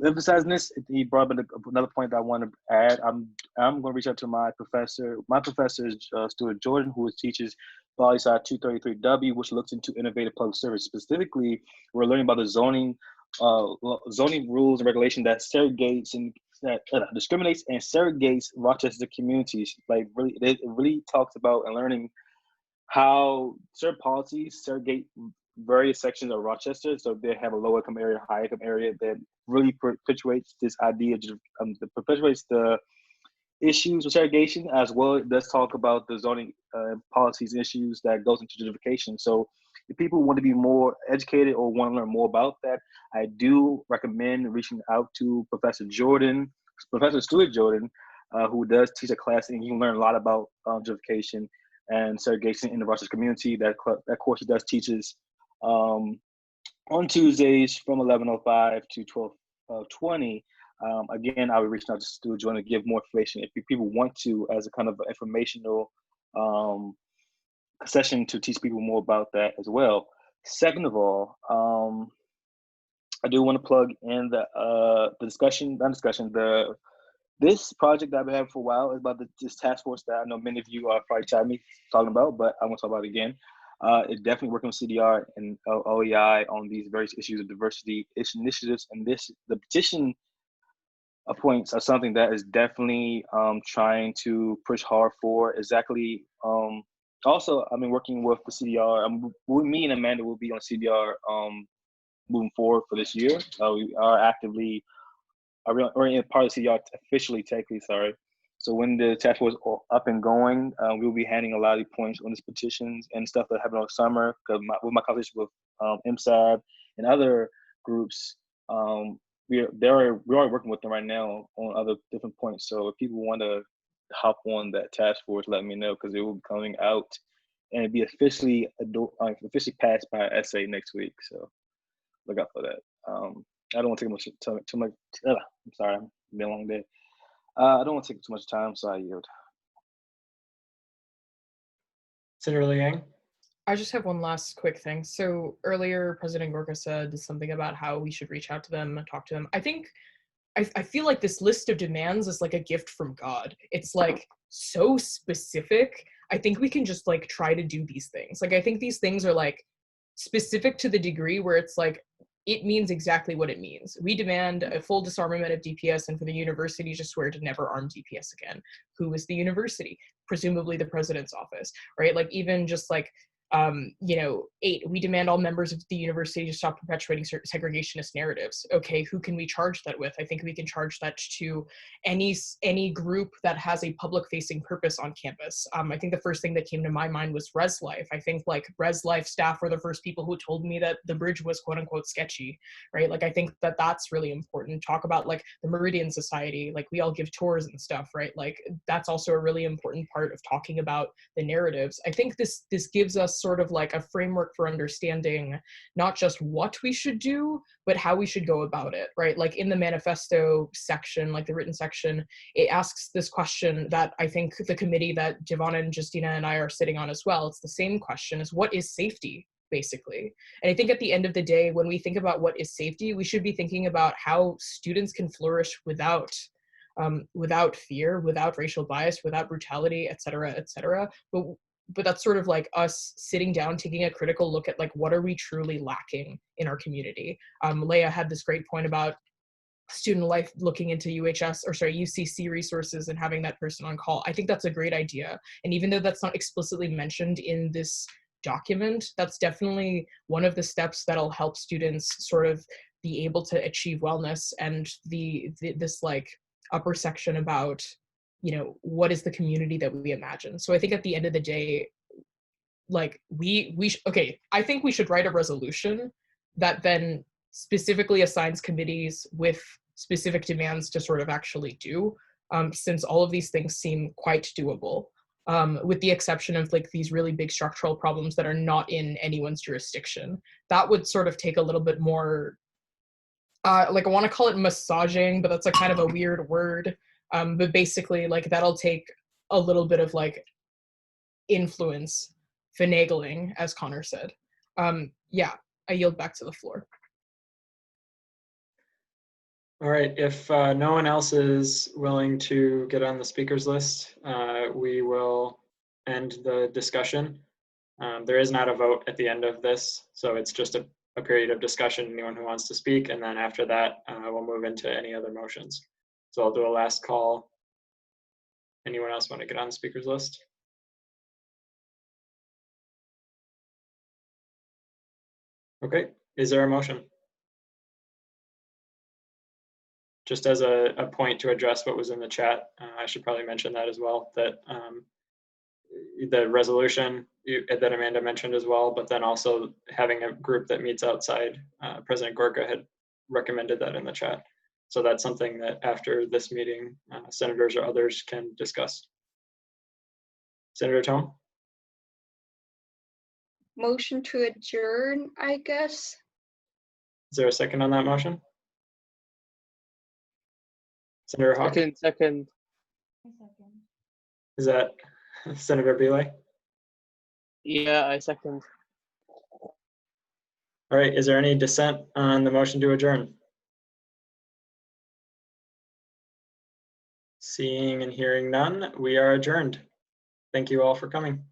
emphasizing this. He brought up another point that I want to add. I'm going to reach out to my professor. My professor is Stuart Jordan, who teaches Poli-Sci 233W, which looks into innovative public service. Specifically, we're learning about the zoning rules and regulation that segregates and that discriminates and segregates Rochester communities. It really talks about and learning how certain policies segregate various sections of Rochester, so they have a low income area, high income area, that really perpetuates this idea perpetuates the issues with segregation, as well. It does talk about the zoning policies issues that goes into gentrification. So if people want to be more educated or want to learn more about that, I do recommend reaching out to Professor Stuart Jordan, who does teach a class, and you can learn a lot about gentrification and segregation in the Rochester community. That course he does teaches on Tuesdays from 11:05 to 12:20. Again, I would reach out to Stuart Jordan to give more information if people want to, as a kind of informational session to teach people more about that as well. Second of all, I do want to plug in this project that I've been having for a while is about this task force that I know many of you are probably tired of me talking about, but I want to talk about it again. It's definitely working with CDR and OEI on these various issues of diversity initiatives, and the petition points are something that is definitely trying to push hard for. Exactly. Also, I've been working with the CDR. Me and Amanda will be on CDR moving forward for this year. We are actively. Or in part of CDR officially, technically, sorry. So when the task force is up and going, we'll be handing a lot of points on these petitions and stuff that happened over summer. Because with my conversation with MSAB and other groups, we are working with them right now on other different points. So if people want to hop on that task force, let me know, because it will be coming out and it'll be officially passed by SA next week. So look out for that. I don't want to take too much. I'm sorry, it's been a long day. I don't want to take too much time, so I yield. Senator Liang. I just have one last quick thing. So earlier, President Gorka said something about how we should reach out to them and talk to them. I feel like this list of demands is like a gift from God. It's like so specific. I think we can just try to do these things. I think these things are specific to the degree where it's it means exactly what it means. We demand a full disarmament of DPS and for the university to swear to never arm DPS again. Who is the university? Presumably the president's office, right? Like even just like, 8, we demand all members of the university to stop perpetuating segregationist narratives. Okay, who can we charge that with? I think we can charge that to any group that has a public-facing purpose on campus. I think the first thing that came to my mind was Res Life. I think like Res Life staff were the first people who told me that the bridge was quote unquote sketchy, right? Like I think that that's really important. Talk about like the Meridian Society, like we all give tours and stuff, right? Like that's also a really important part of talking about the narratives. I think this gives us sort of like a framework for understanding not just what we should do, but how we should go about it, right? Like in the manifesto section, like the written section, it asks this question that I think the committee that Giovanna and Justina and I are sitting on as well, it's the same question, is what is safety, basically? And I think at the end of the day, when we think about what is safety, we should be thinking about how students can flourish without fear, without racial bias, without brutality, et cetera, et cetera. But that's sort of like us sitting down, taking a critical look at like, what are we truly lacking in our community? Leah had this great point about student life looking into UCC resources and having that person on call. I think that's a great idea. And even though that's not explicitly mentioned in this document, that's definitely one of the steps that'll help students sort of be able to achieve wellness, and this like upper section about, what is the community that we imagine. So I think at the end of the day, like I think we should write a resolution that then specifically assigns committees with specific demands to sort of actually do, since all of these things seem quite doable, with the exception of like these really big structural problems that are not in anyone's jurisdiction. That would sort of take a little bit more, like I want to call it massaging, but that's a kind of a weird word. But basically like that'll take a little bit of like influence, finagling, as Connor said. Yeah, I yield back to the floor. All right, if no one else is willing to get on the speakers list, we will end the discussion. There is not a vote at the end of this, so it's just a period of discussion, anyone who wants to speak, and then after that, we'll move into any other motions. So I'll do a last call. Anyone else want to get on the speakers list? Okay, is there a motion? Just as a point to address what was in the chat, I should probably mention that as well, that the resolution that Amanda mentioned as well, but then also having a group that meets outside, President Gorka had recommended that in the chat. So that's something that after this meeting, senators or others can discuss. Senator Tome? Motion to adjourn, I guess. Is there a second on that motion? Senator Hawk? Second. Is that Senator Belay? Yeah, I second. All right, is there any dissent on the motion to adjourn? Seeing and hearing none, we are adjourned. Thank you all for coming.